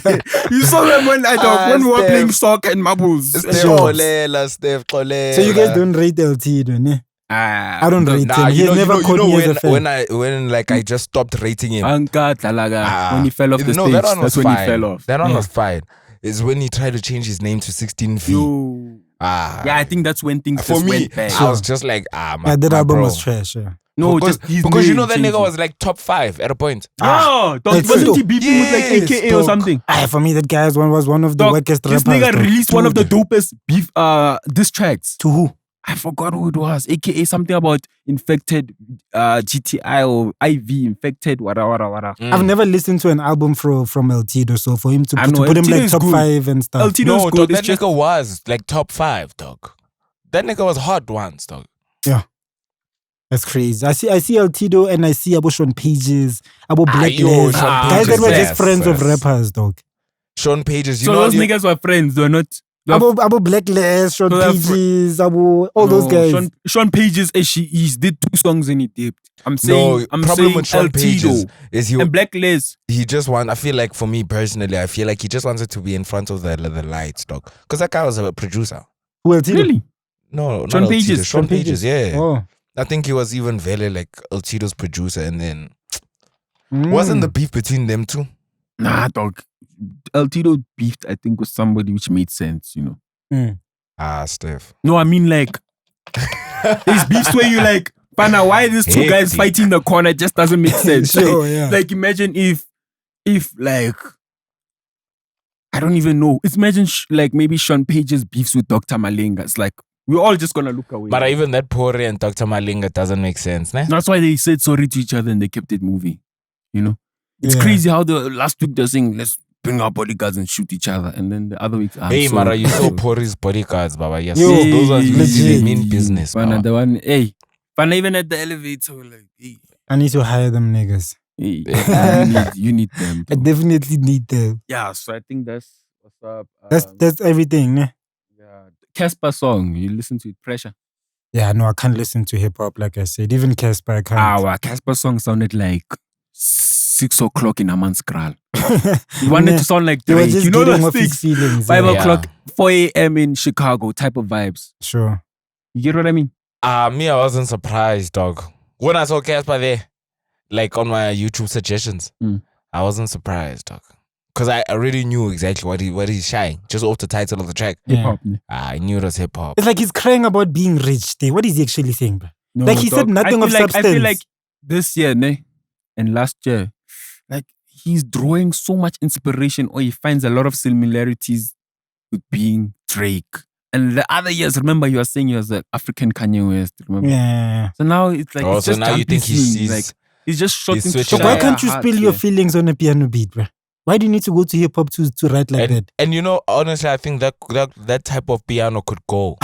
You saw them when when we were Steph. playing soccer and marbles. Steph Sure. Xolela, Steph Xolela. So you guys don't rate LT, don't you? I don't rate him. He has never caught me as a fan. when like I just stopped rating him. Anka Talaga. When he fell off the stage, that one was that's when fine. he fell off. That one Yeah. was fine. It's when he tried to change his name to 16V. Yo. Yeah, I think that's when things For just me, went bad. I was just like, Yeah, my that album bro. was trash. Yeah. No, because, just his because you name know that changing. nigga was like top 5 at a point. No, dog, That's wasn't it. he beefing with like Yes, AKA or dog. something? For me, that guy was one of the Dog, weakest this rappers. nigga dog. released one of the Dude. dopest beef diss tracks. To who? I forgot who it was. AKA something about infected GTI or IV infected. Wada. I've never listened to an album from Altido, so for him to I put know, him Altido like is top good. 5 and stuff. Altido No, is dog, good. that It's just nigga was like top 5, dog. That nigga was hot once, dog. That's crazy. I see Altido and I see Abu Sean Pages, Abu Black yo, Les. Sean Guys that Pages, were just yes, friends of yes. rappers, dog. Sean Pages, you so know those niggas were friends. They're not. Abu Black Les, Sean So they're Pages, all those guys. Sean Pages, he did 2 songs and he dipped. I'm saying, No, I'm problem saying with Sean Pages Altido is and Black Les. he just I feel like for me personally, I feel like he just wanted to be in front of the lights, dog. Because that guy was a producer. Who Altido? Really? No, not Sean Altido, Pages. Sean Pages, yeah. Oh. I think he was even very like Altido's producer, and then Mm. wasn't the beef between them two? Nah, dog. Altido beefed, I think, with somebody which made sense, you know. Steph. No, I mean like there's beefs where you like, Pana, why these 2 guys Hectic. fighting in the corner? It just doesn't make sense. Sure, like, yeah. like imagine if like I don't even know. It's imagine like maybe Sean Pages beefs with Dr. Malinga. It's like we're all just gonna look away. But even that Pori and Dr. Malinga doesn't make sense, ne? That's why they said sorry to each other and they kept it moving. You know? It's Yeah. crazy how the last week they're saying let's bring our bodyguards and shoot each other, and then the other week Hey, Mara, you saw Pori's bodyguards, Baba. Yes, Yo, those ones legit. usually mean business, Pana, Baba. the one, hey, Pana, even at the elevator, we're like, hey, I need to hire them niggas. you need them. I bro. definitely need them. Yeah, so I think that's what's up. That's everything, ne? Yeah, Casper song. You listen to it, Pressure. Yeah, no, I can't listen to hip hop like I said. Even Casper, I can't. Our Casper song sounded like 6 o'clock in a man's kral. He wanted to sound like They were Drake. just You know getting those off his things? feelings. 5 yeah. o'clock, 4 a.m. in Chicago type of vibes. Sure. You get what I mean? Me, I wasn't surprised, dog. When I saw Casper there, like on my YouTube suggestions, I wasn't surprised, dog. Because I already knew exactly what he's shying just off the title of the track. Yeah. I knew it was hip hop. It's like he's crying about being rich. What is he actually saying, bro? No, like he said nothing of substance. I feel like this year, and last year, like he's drawing so much inspiration, or he finds a lot of similarities with being Drake. And the other years, remember, you were saying he was the African Kanye West. Remember? Yeah. So now it's like, it's so just now you think he's like he's just shot into switching So why up. can't you spill your feelings on a piano beat, bro? Why do you need to go to hip hop to write like that? And you know, honestly, I think that type of piano could go.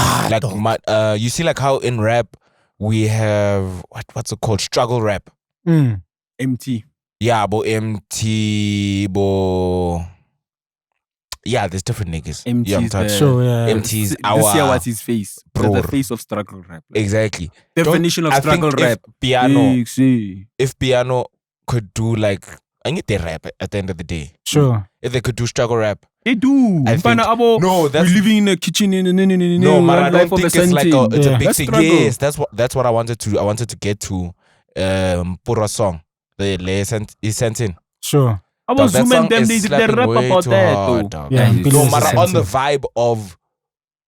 You see, like how in rap we have what's it called? Struggle rap. MT. Yeah, MT, yeah, there's different niggas. MT's our this year was his face. Bro. The face of struggle rap. Like. Exactly. Definition of struggle rap. If piano could do like, I need the rap at the end of the day. Sure. If they could do struggle rap. They do. I think, we're living in a kitchen no, but I don't think it's like it's a big thing. Struggle. Yes, that's what I wanted to get to Pura song. He sent in. Sure. I was zooming them, they rap about that hard, though. Yeah, no, on the vibe of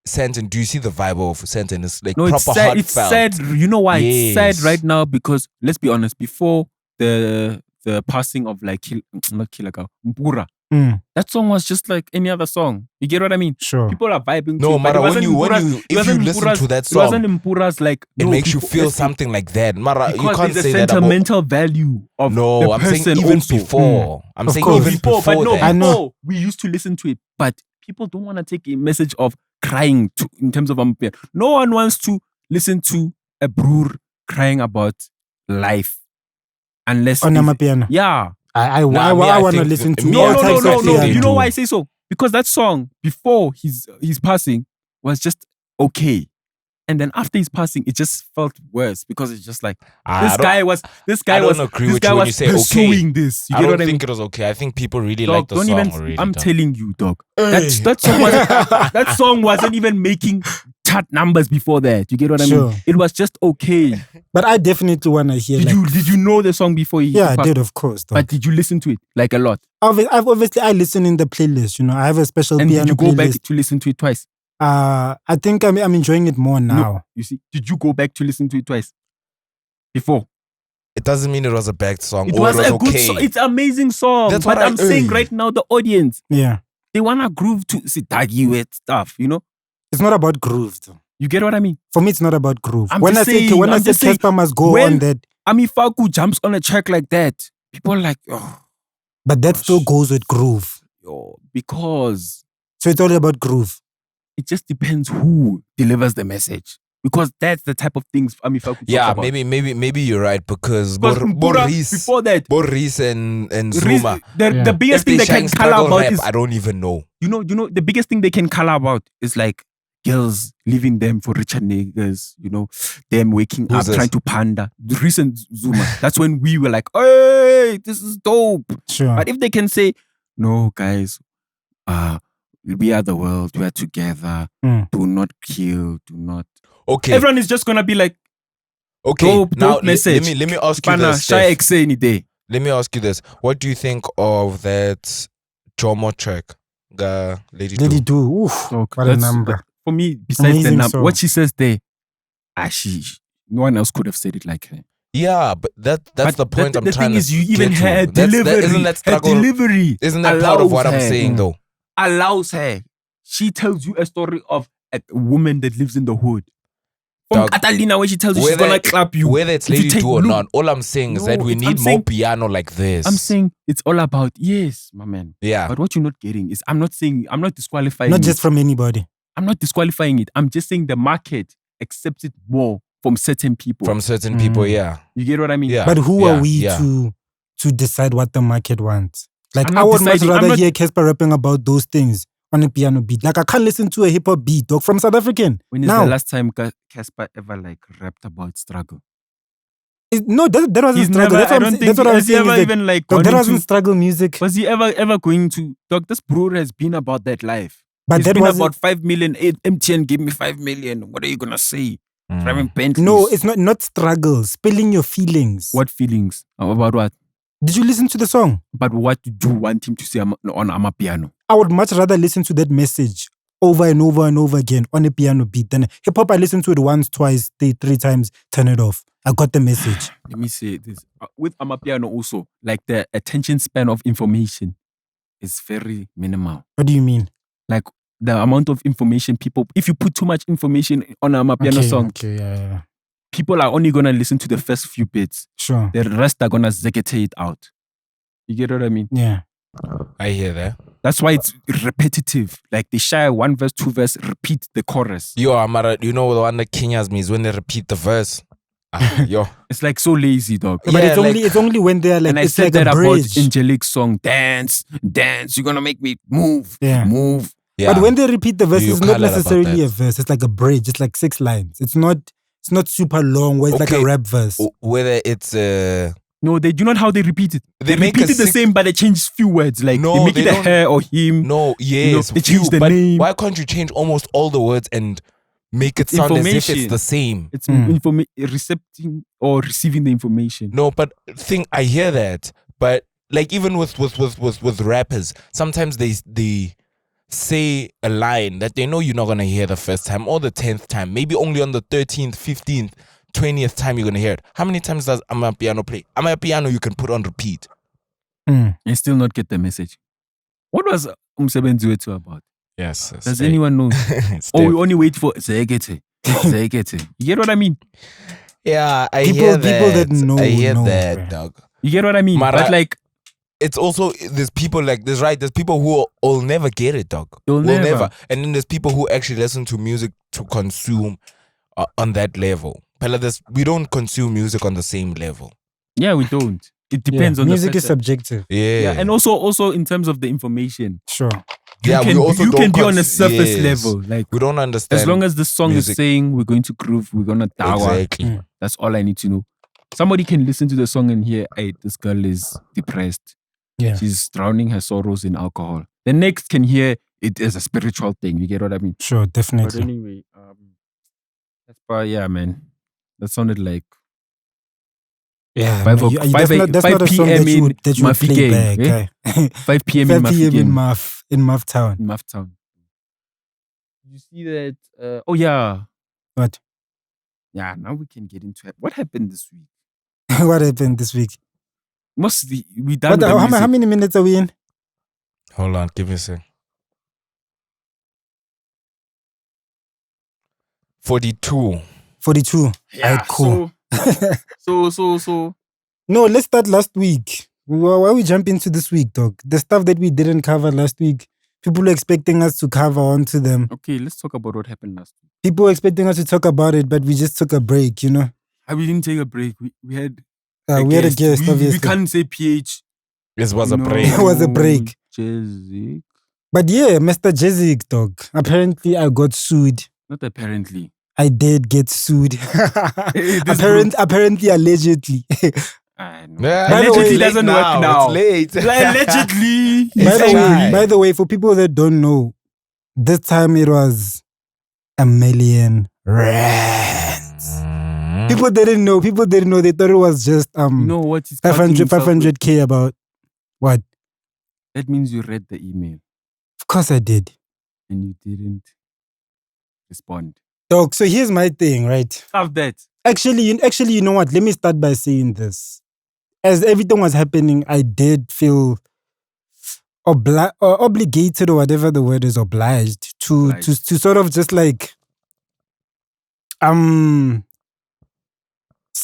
Sentin, do you see the vibe of Sentin? It's like proper heartfelt. It's sad. You know why it's sad right now? Because let's be honest, before the passing of like not Kilaka, Mpura, that song was just like any other song. You get what I mean? Sure. People are vibing. No, Mara, if you listen to that song, it wasn't Mpura's like it makes you feel something like that. Mara, you can't say that about sentimental value of the I'm person saying even also. before. I'm Of saying course. even before but no, that. I know. we used to listen to it, but people don't want to take a message of crying in terms of Amapiano. No one wants to listen to a brewer crying about life unless On Amapiano. Yeah. I want to listen to all types of No. piano. You know why I say so? Because that song before his passing was just okay. And then after his passing, it just felt worse because it's just like this guy was pursuing this. You get what I mean? I don't think it was okay. I think people really like the song already. I'm telling you, dog. That song wasn't even making chart numbers before that. You get what I mean? It was just okay. But I definitely want to hear. Did you know the song before? Yeah, I did, of course. Dog. But did you listen to it like a lot? I listen in the playlist. You know, I have a special and piano did you go playlist. back to listen to it twice? I think I'm enjoying it more now. No, you see, did you go back to listen to it twice? Before? It doesn't mean it was a bad song. It was a okay. good song. It's an amazing song. That's but what I'm saying right now, the audience, they wanna groove to daggy with stuff, you know? It's not about groove though. You get what I mean? For me, it's not about groove. When I say Casper must go on that. Faku jumps on a track like that, people are like, oh. But that still goes with groove. Because. So it's all about groove. It just depends who delivers the message. Because that's the type of things Faku talks about. maybe you're right because Boris, before that, Boris and Zuma. The biggest thing they can color about rap, is I don't even know. You know the biggest thing they can color about is like girls leaving them for richer niggas, you know, them waking up trying to pander. The recent Zuma. That's when we were like, hey, this is dope. Sure. But if they can say, no, guys, we are the world, we are together, do not kill, do not. Okay. Everyone is just gonna be like, okay, dope message. Let me ask you this. Let me ask you this. What do you think of that Jomo track? Lady Do. Oof, what a number. For me, besides the number, what she says there, no one else could have said it like her. Yeah, but that's the point I'm trying to get to. The thing is, you even had delivery. Her delivery. Isn't that part of what I'm saying though? Allows her. She tells you a story of a woman that lives in the hood. From Catalina, where she tells you she's gonna clap you. Whether it's Lady Do or not, all I'm saying is that we need more piano like this. I'm saying it's all about, yes, my man. Yeah. But what you're not getting is, I'm not disqualifying Not just from anybody. I'm not disqualifying it. I'm just saying the market accepts it more from certain people. From certain people, yeah. You get what I mean? Yeah. But who are we to decide what the market wants? Like, I would much rather hear Casper rapping about those things on a piano beat. Like, I can't listen to a hip hop beat, dog, from South African. When is the last time Casper ever like rapped about struggle? No, that wasn't struggle. That's what I'm saying. That wasn't struggle music. Was he ever going to? Dog, this brewer has been about that life. But He's that been was about 5 million. MTN gave me 5 million. What are you gonna say? driving Bentleys. No, it's not struggle. Spilling your feelings. What feelings? About what? Did you listen to the song? But what do you want him to say on Amapiano? I would much rather listen to that message over and over and over again on a piano beat than hip hop. I listened to it once, twice, three times, turn it off. I got the message. Let me say this. With Amapiano also, like the attention span of information is very minimal. What do you mean? Like the amount of information people, if you put too much information on a Amapiano song, people are only going to listen to the first few bits. Sure. The rest are going to zegete it out. You get what I mean? Yeah. I hear that. That's why it's repetitive. Like they share one verse, two verse, repeat the chorus. Yo, Amara, you know the one that Kenya's me is when they repeat the verse. Yo. It's like so lazy, dog. But it's only when they're like, and I it's said like that a bridge. about Angelique's song, dance, you're gonna make me move, move. Yeah. But when they repeat the verse, You it's not colour about necessarily that. a verse. It's like a bridge. It's like 6 lines. It's not super long where it's like a Okay. rap verse. Whether it's No, they do not how they repeat it. They make repeat a it the six- same, but they change few words. Like No, they make they it a don't- her or him. no, yes, they change the but name. why can't you change almost all the words and make it sound as if it's Information. the same? It's recepting or receiving the information. No, but I hear that. But like even with rappers, sometimes they say a line that they know you're not gonna hear the first time or the 10th time. Maybe only on the 13th, 15th, 20th time you're gonna hear it. How many times does Amapiano play? Amapiano you can put on repeat. And still not get the message. What was Umsebenzi about? Yes. Does anyone know? Or we only wait for Zegete. You get what I mean? Yeah, I People- hear people that. that know, I hear know, that, bruh. dog. You get what I mean? Mara- But like, It's also there's people like this, right? There's people who will never get it, dog. They'll Will never. And then there's people who actually listen to music to consume on that level. But like we don't consume music on the same level. yeah, we don't. It depends on music the is subjective. Yeah, and also in terms of the information. Sure. You we can, also you don't can be on a cons- surface yes. level. Like we don't understand. as long as the song music. is saying we're going to groove, we're gonna dawa. Exactly. That's all I need to know. Somebody can listen to the song and hear, hey, this girl is depressed. Yeah. She's drowning her sorrows in alcohol. The next can hear it as a spiritual thing. You get what I mean? Sure, But definitely. anyway, yeah, man. That sounded like Yeah, Five man, o- five that's a- not 5 a song PM that you would play Mafikeng, back. eh? Eh? 5 p.m. 5 in p.m. in Mafikeng, Muff Town. in Muff Town. You see that? Oh yeah, What? yeah. Now we can get into it. What happened this week? What happened this week? Mostly we done. What, with the how music. many minutes are we in? Hold on, give me a sec. 42. 42. Yeah, Alright, cool. So. No, let's start last week. Why we jump into this week, dog? The stuff that we didn't cover last week, people are expecting us to cover onto them. Okay, let's talk about what happened last week. People were expecting us to talk about it, but we just took a break, you know? We didn't take a break. We had We had a guest, we obviously. can't say PH. This was a No, break. It was a break. JazziQ. But yeah, Mr. JazziQ, dog. Apparently, I got sued. Not apparently. I did get sued. This Apparently, allegedly. I know. Yeah, By the it's way- late doesn't work now. It's late. Allegedly. By the way, for people that don't know, this time it was a million rands. People didn't know. They thought it was just You know what? He's 500k about what? That means you read the email Of course I did. and you didn't respond. Dog, so here's my thing, right? Have that. Actually, you know what? Let me start by saying this. As everything was happening, I did feel obligated, or whatever the word is, obliged to sort of just like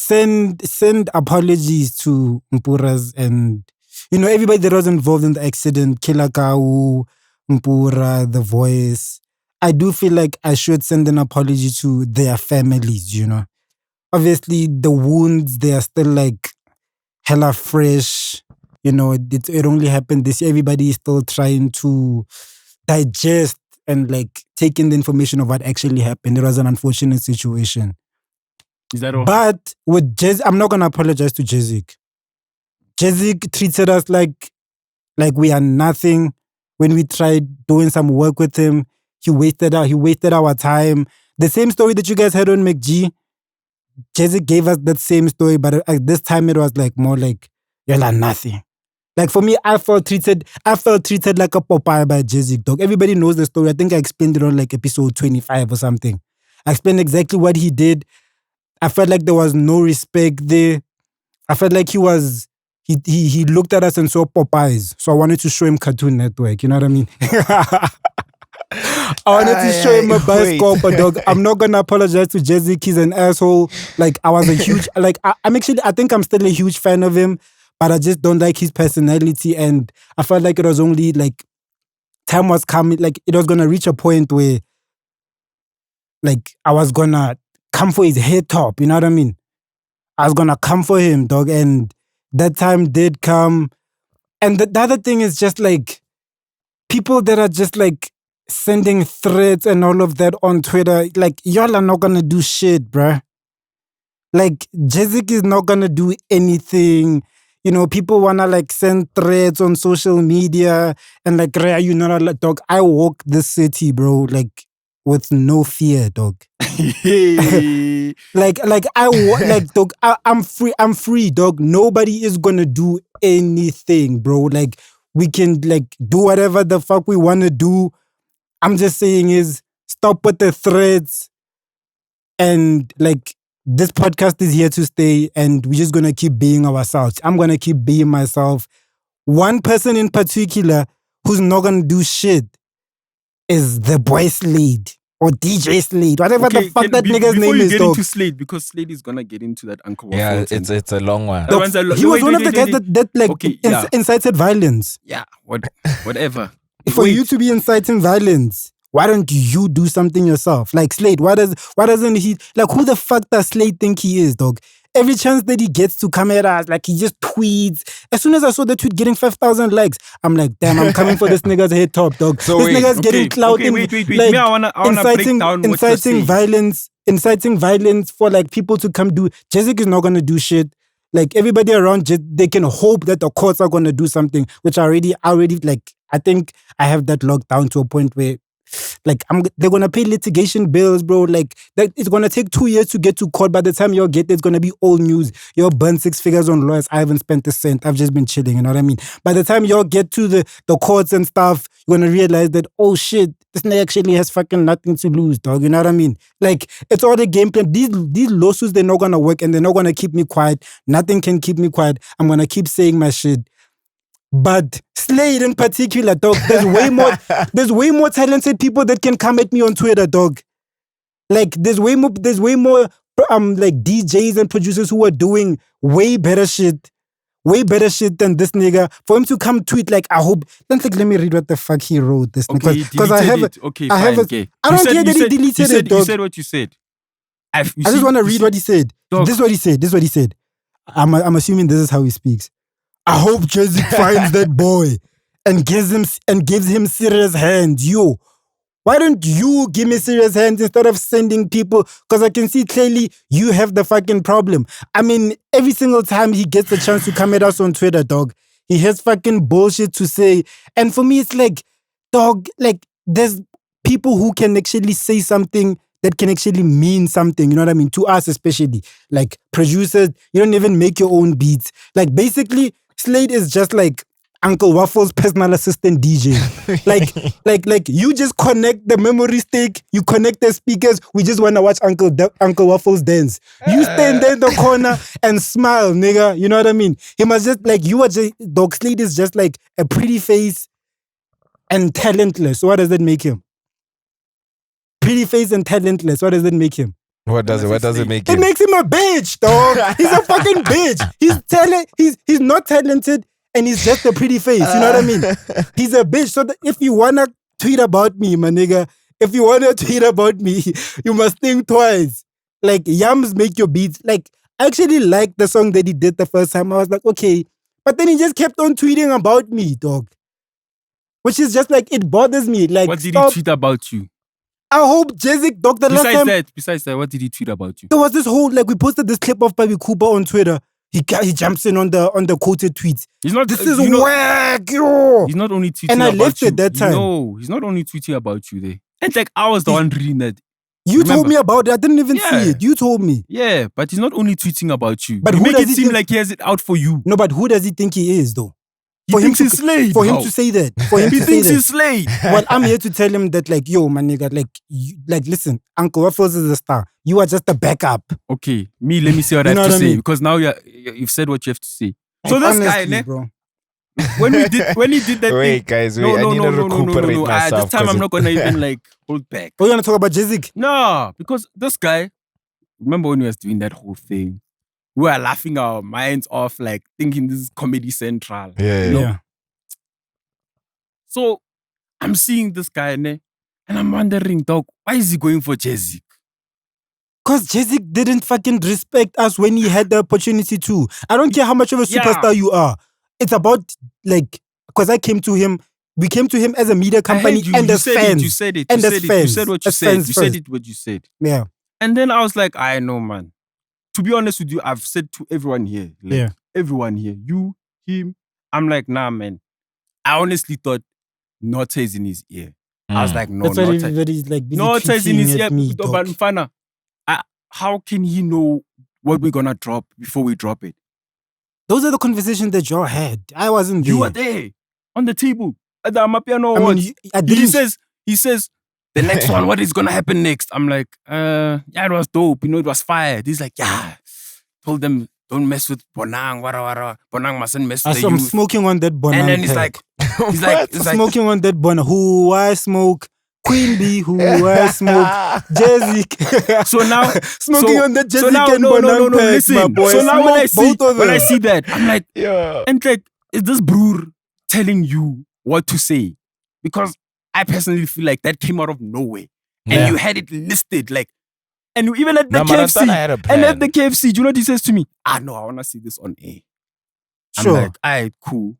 send apologies to Mpuras and everybody that was involved in the accident, Kilakau, Mpura, The Voice. I do feel like I should send an apology to their families, Obviously, the wounds, they are still like hella fresh. It only happened this year. Everybody is still trying to digest and like take in the information of what actually happened. It was an unfortunate situation. Is that all? But with I'm not going to apologize to JazziQ. JazziQ treated us like we are nothing. When we tried doing some work with him, he wasted our time. the same story that you guys had on McG, JazziQ gave us that same story, but this time it was like more like, you're nothing. Like for me, I felt treated like a Popeye by JazziQ, dog. Everybody knows the story. I think I explained it on like episode 25 or something. I explained exactly what he did. I felt like there was no respect there. I felt like he looked at us and saw Popeyes. So I wanted to show him Cartoon Network. You know what I mean? I wanted to show him a bioscope, but dog, I'm not gonna apologize to JazziQ. He's an asshole. Like I was a huge, like I think I'm still a huge fan of him, but I just don't like his personality. And I felt like it was only like time was coming, like it was gonna reach a point where like I was gonna come for his head top. You know what I mean? I was gonna come for him, dog, and that time did come. And the other thing is just like people that are just like sending threads and all of that on Twitter, like y'all are not gonna do shit, bruh. Like JazziQ is not gonna do anything. You know, people wanna like send threads on social media and like, you know, like, dog, I walk this city, bro, like with no fear, dog. Dog, I'm free, dog. Nobody is gonna do anything, bro. Like we can like do whatever the fuck we wanna do. I'm just saying is stop with the threads, and like this podcast is here to stay, and we're just gonna keep being ourselves. I'm gonna keep being myself. One person in particular who's not gonna do shit is the boy Slade or DJ Slade, whatever the fuck that nigga's name is. Before you get into Slade, because Slade is gonna get into that Uncle Waffles. Yeah, it's a long one. He was one of the guys that incited violence. Yeah, whatever. For you to be inciting violence, why don't you do something yourself? Like Slade, why doesn't he, like, who the fuck does Slade think he is, dog? Every chance that he gets to come at us, like he just tweets. As soon as I saw the tweet getting 5,000 likes, I'm like, damn, I'm coming for this nigga's head top, dog. So this nigga's getting clout in, wait. like, Me, I wanna break down what inciting violence for like people to come do. JazziQ is not gonna do shit. Like everybody around, they can hope that the courts are gonna do something, which I already like. I think I have that locked down to a point where, like, they're gonna pay litigation bills, bro. Like, that it's gonna take 2 years to get to court. By the time you'll get there, it's gonna be old news. You'll burn 6 figures on lawyers. I haven't spent a cent. I've just been chilling. You know what I mean? By the time you'll get to the courts and stuff, you're gonna realize that, oh shit, this nigga actually has fucking nothing to lose, dog. You know what I mean? Like, it's all the game plan. These lawsuits, they're not gonna work, and they're not gonna keep me quiet. Nothing can keep me quiet. I'm gonna keep saying my shit. But Slade in particular, dog, there's way more talented people that can come at me on Twitter, dog. Like there's way more like DJs and producers who are doing way better shit than this nigga. For him to come tweet like, I hope. Let me read what the fuck he wrote. This because I have it. Okay, I don't care that he deleted it, dog. You said what you said. I just want to read what he said. Dog. This is what he said. I'm assuming this is how he speaks. I hope JazziQ finds that boy and gives him serious hands. Yo, why don't you give me serious hands instead of sending people? Because I can see clearly you have the fucking problem. I mean, every single time he gets the chance to come at us on Twitter, dog, he has fucking bullshit to say. And for me, it's like, dog, like, there's people who can actually say something that can actually mean something, you know what I mean? To us especially. Like, producers, you don't even make your own beats. Like, basically, Slade is just like Uncle Waffles' personal assistant DJ. like you just connect the memory stick, you connect the speakers. We just want to watch Uncle Waffles dance. You stand there in the corner and smile, nigga. You know what I mean? He must just like Dog Slade is just like a pretty face and talentless. So what does that make him? Pretty face and talentless. What does that make him? What does it make him? It makes him a bitch, dog. He's a fucking bitch. He's not talented, and he's just a pretty face. You know what I mean? He's a bitch. So if you wanna tweet about me, my nigga, if you wanna tweet about me, you must think twice. Like, Yams make your beats. Like, I actually liked the song that he did the first time. I was like, okay. But then he just kept on tweeting about me, dog. Which is just like, it bothers me. Like, what did he tweet about you? I hope JazziQ, dog, Besides that, what did he tweet about you? There was this whole, like, we posted this clip of Baby Cooper on Twitter. He jumps in on the quoted tweets. This is whack, yo. He's not only tweeting about you. And I left it that time. No, he's not only tweeting about you there. It's like I was the one reading that. You Remember? told me about it. I didn't even Yeah. see it. You told me. Yeah, but he's not only tweeting about you. But You who make does it he seem think- like he has it out for you. No, but who does he think he is, though? He For him thinks to- he's Slade. For him How? to say that. For him He to say thinks that. he's Slade. Well, I'm here to tell him that, like, yo, my nigga, like, listen, Uncle Waffles is a star. You are just a backup. Okay, let me see what You I know have to what I say mean? because now you've said what you have to say. So Like, this guy, honestly, ne, bro. when he did that Wait, thing, guys, no, I no, need no, to no, no, no, recuperate no, no. myself. This time 'cause I'm it- not gonna even like hold back. We're gonna talk about JazziQ. No, because this guy, remember when he was doing that whole thing? We were laughing our minds off, like thinking this is Comedy Central. Yeah, you know? Yeah. So I'm seeing this guy, ne, and I'm wondering, dog, why is he going for JazziQ? Because JazziQ didn't fucking respect us when he had the opportunity to. I don't care how much of a Yeah. superstar you are. It's about, like, because we came to him as a media I company heard you. and You as said fans. it. You said it. And You as said it. You fans. said what you As said. fans You said first. it. What you said. Yeah. And then I was like, I know, man. To be honest with you, I've said to everyone here, like, Yeah. everyone here, you, him, I'm like, nah, man. I honestly thought Nota is in his ear. I was like, no, That's why Nota. everybody's like busy Nota is in his tweeting ear. at me, But dog. Mfana, how can he know what we're gonna drop before we drop it? Those are the conversations that y'all had. I wasn't there. You were there on the table at the Amapiano I mean, Awards. I He didn't. says, the next one, what is gonna happen next? I'm like, yeah, it was dope. You know, it was fire. He's like, yeah. Told them, don't mess with Bonang, wara. Bonang mustn't mess with the I'm youth. smoking on that Bonang. And then he's pack. like, he's like, Smoking on that Bonang. Who I smoke. Queen Bee, who I smoke. JazziQ. so now, Smoking on that JazziQ so now, and no, Bonang pack, listen. my boy. So now when Smoke both of I them. see that, I'm like, Yeah. and like, is this brewer telling you what to say? Because I personally feel like that came out of nowhere. And Yeah. you had it listed, like, and even at the No, man, I thought I KFC, had a and plan. at the KFC, do you know what he says to me? No, I want to see this on air. Sure. I'm like, alright, cool.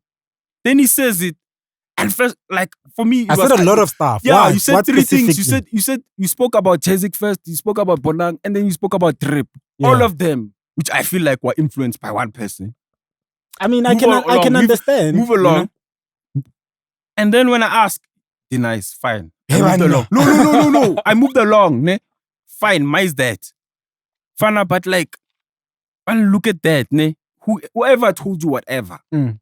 Then he says it, and first, like, for me, it I was said a like- lot of stuff. Yeah, What? you said What three things. specifically? You spoke about JazziQ first, you spoke about Bonang, and then you spoke about Trip. All Yeah. of them, which I feel like were influenced by one person. I mean, I Move can along, understand. Move you know? along. And then when I ask, nice, fine. I Hey, moved man, along. No. I moved along. Ne? Fine, mine's that. Fana, but like, and look at that, ne? Whoever told you whatever. Mm.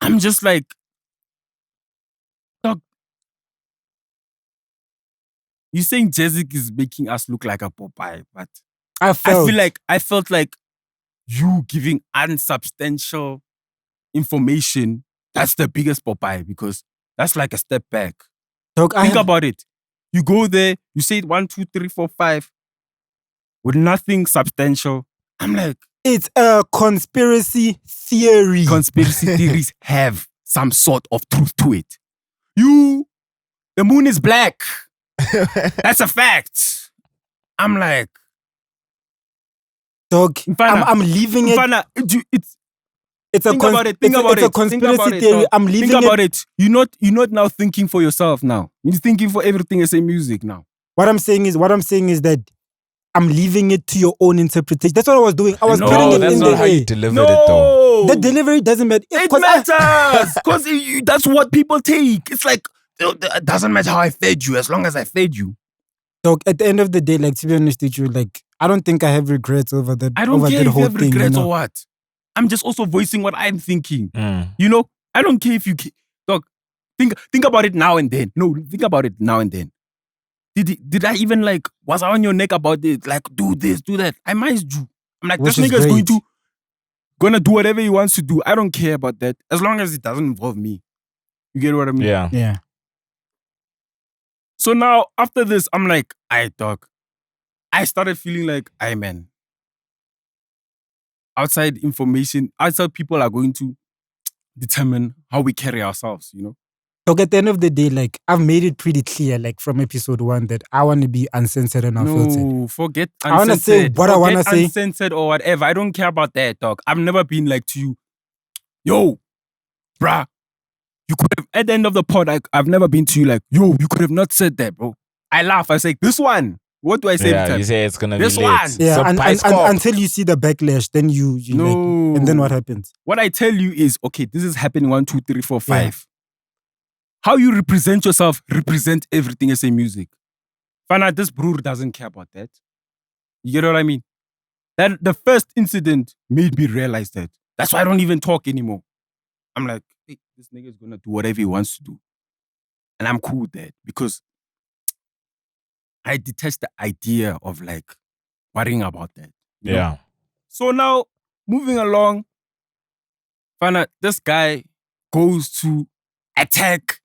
I'm just like, dog. You're saying JazziQ is making us look like a Popeye, but I I felt like you giving unsubstantial information. That's the biggest Popeye because that's like a step back. Dog, Think about it. You go there, you say it 1, 2, 3, 4, 5 with nothing substantial. I'm like, it's a conspiracy theory. conspiracy theories have some sort of truth to it. The moon is black. That's a fact. I'm like, Dog, Mfana, I'm leaving it. Mfana, It's a think about it. Think about it's a it. Think conspiracy about it, theory. dog. I'm leaving Think about it. it. You're not now thinking for yourself now. You're thinking for everything as a music now. What I'm saying is that I'm leaving it to your own interpretation. That's what I was doing. I was No, putting it that's in not the how you air. delivered it, though. The delivery doesn't matter. It 'Cause matters because that's what people take. It's like it doesn't matter how I fed you as long as I fed you. Dog, at the end of the day, like, to be honest with you, like, I don't think I have regrets over that. I don't over care that if whole you have thing. regrets You know? or what. I'm just also voicing what I'm thinking. Mm. You know, I don't care if you dog. Think about it now and then. No, think about it now and then. Did I even like was I on your neck about it? Like do this, do that. I might do. I'm like Which this is nigga's great. gonna do whatever he wants to do. I don't care about that as long as it doesn't involve me. You get what I mean? Yeah. Yeah. So now after this, I'm like, dog. I started feeling like, man. Outside people are going to determine how we carry ourselves, you know? Dog, at the end of the day, like, I've made it pretty clear, like, from episode 1 that I want to be uncensored and unfiltered. No, forget uncensored. I wanna say what I wanna say. Uncensored or whatever. I don't care about that, dog. I've never been like to you, yo, bruh, you could have, at the end of the pod, I've never been to you like, yo, you could have not said that, bro. I laugh. I say, this one. What do I say? every Yeah, time? you say it's gonna This be late. one. Yeah, Surprise call. until you see the backlash, then you No. like, and then what happens? What I tell you is, okay, this is happening 1, 2, 3, 4, 5. How you represent yourself, represent everything as a music. Find out this brewer doesn't care about that. You get what I mean? That the first incident made me realize that. That's why I don't even talk anymore. I'm like, hey, this nigga is gonna do whatever he wants to do. And I'm cool with that because I detest the idea of like worrying about that. you know? Yeah. So now, moving along, find out this guy goes to attack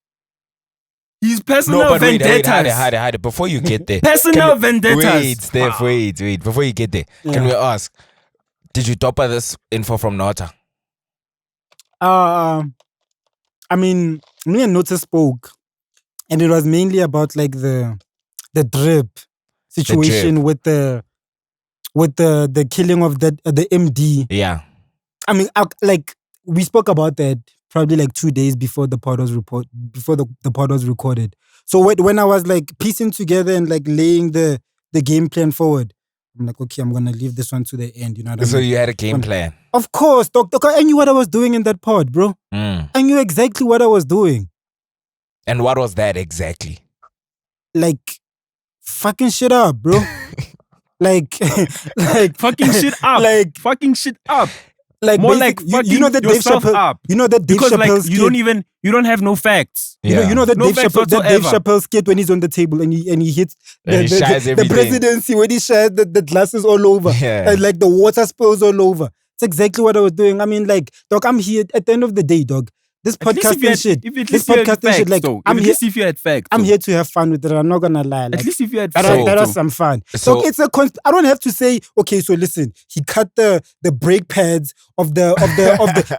his personal No, but wait, vendettas. hide it. Before you get there. Personal vendettas. Wait, Steph, wait. Before you get there, can we ask, did you topper this info from Nota? I mean, me and Nota spoke, and it was mainly about like the drip situation with the killing of the MD. Yeah. I mean, like we spoke about that probably like 2 days before the pod was the pod was recorded. So when I was like piecing together and like laying the game plan forward, I'm like, okay, I'm gonna leave this one to the end. You know what I mean? So you had a game plan. Of course, Doc. I knew what I was doing in that pod, bro. I knew exactly what I was doing. And what was that exactly? Like, fucking shit up, bro. like Fucking shit up. Like fucking shit up. Like more like you know that Dave yourself Chappelle. up. You know that Dave Because like Chappelle you don't have no facts. Yeah. You know that No Dave facts Chappelle whatsoever. skit when he's on the table and he hits And he shies the everything. presidency when he shares the glasses all over Yeah. and like the water spills all over. It's exactly what I was doing. I mean, like, dog, I'm here at the end of the day, dog. This At least if you podcasting had- shit. if at This least you had podcasting shit, facts, like, though. I'm At here. least if you had facts. I'm though. here to have fun with it. I'm not gonna lie. Like, At least if you had that facts. was some fun. So- So it's I don't have to say, okay, so listen, he cut the brake pads of the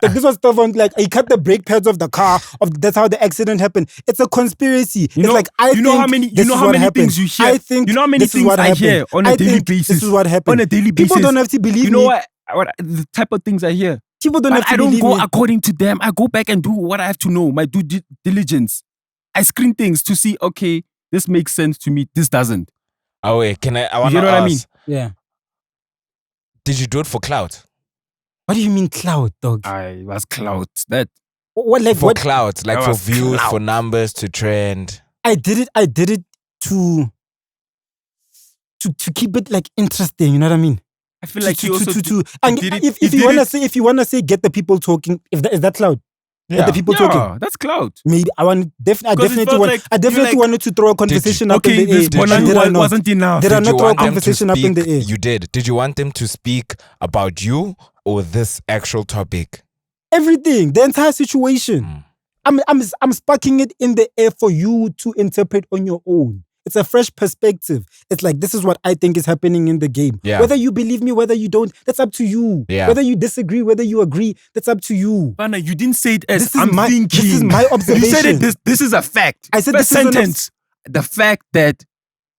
like, this was stuff on like he cut the brake pads of the car that's how the accident happened. It's a conspiracy. You know, it's like I you know think how many this is what happened. things you hear. I think you know how many this is things what I happened. hear on a I daily think basis. This is what happened. On a daily basis. People don't have to believe You know me. what the type of things I hear. People don't But have to I don't believe go me. according to them. I go back and do what I have to know, my due diligence. I screen things to see, okay, this makes sense to me, this doesn't. Oh wait, I want You to know ask, what I mean? Yeah. did you do it for clout? What do you mean cloud, dog? I was clout. That What like For what? clout, like That for was views, clout. for numbers, to trend. I did it to keep it like interesting. You know what I mean? I feel like he also and did it- if he you did wanna it- say get the people talking, is that cloud? Get the people talking. yeah, that's clout. Maybe I Because it definitely felt like you wanted to throw a conversation up in Okay, the air. this But Bonani did I not? wasn't enough. Did I Did not you throw a want them to conversation up in the speak- air? You did. Did you want them to speak about you or this actual topic? Everything, the entire situation. I'm sparking it in the air for you to interpret on your own. It's a fresh perspective. It's like, this is what I think is happening in the game. Yeah. Whether you believe me, whether you don't, that's up to you. Yeah. Whether you disagree, whether you agree, that's up to you. Bana, you didn't say it as This is I'm my- thinking. this is my You said observation. it. This is a fact. I said First this is an sentence. The fact that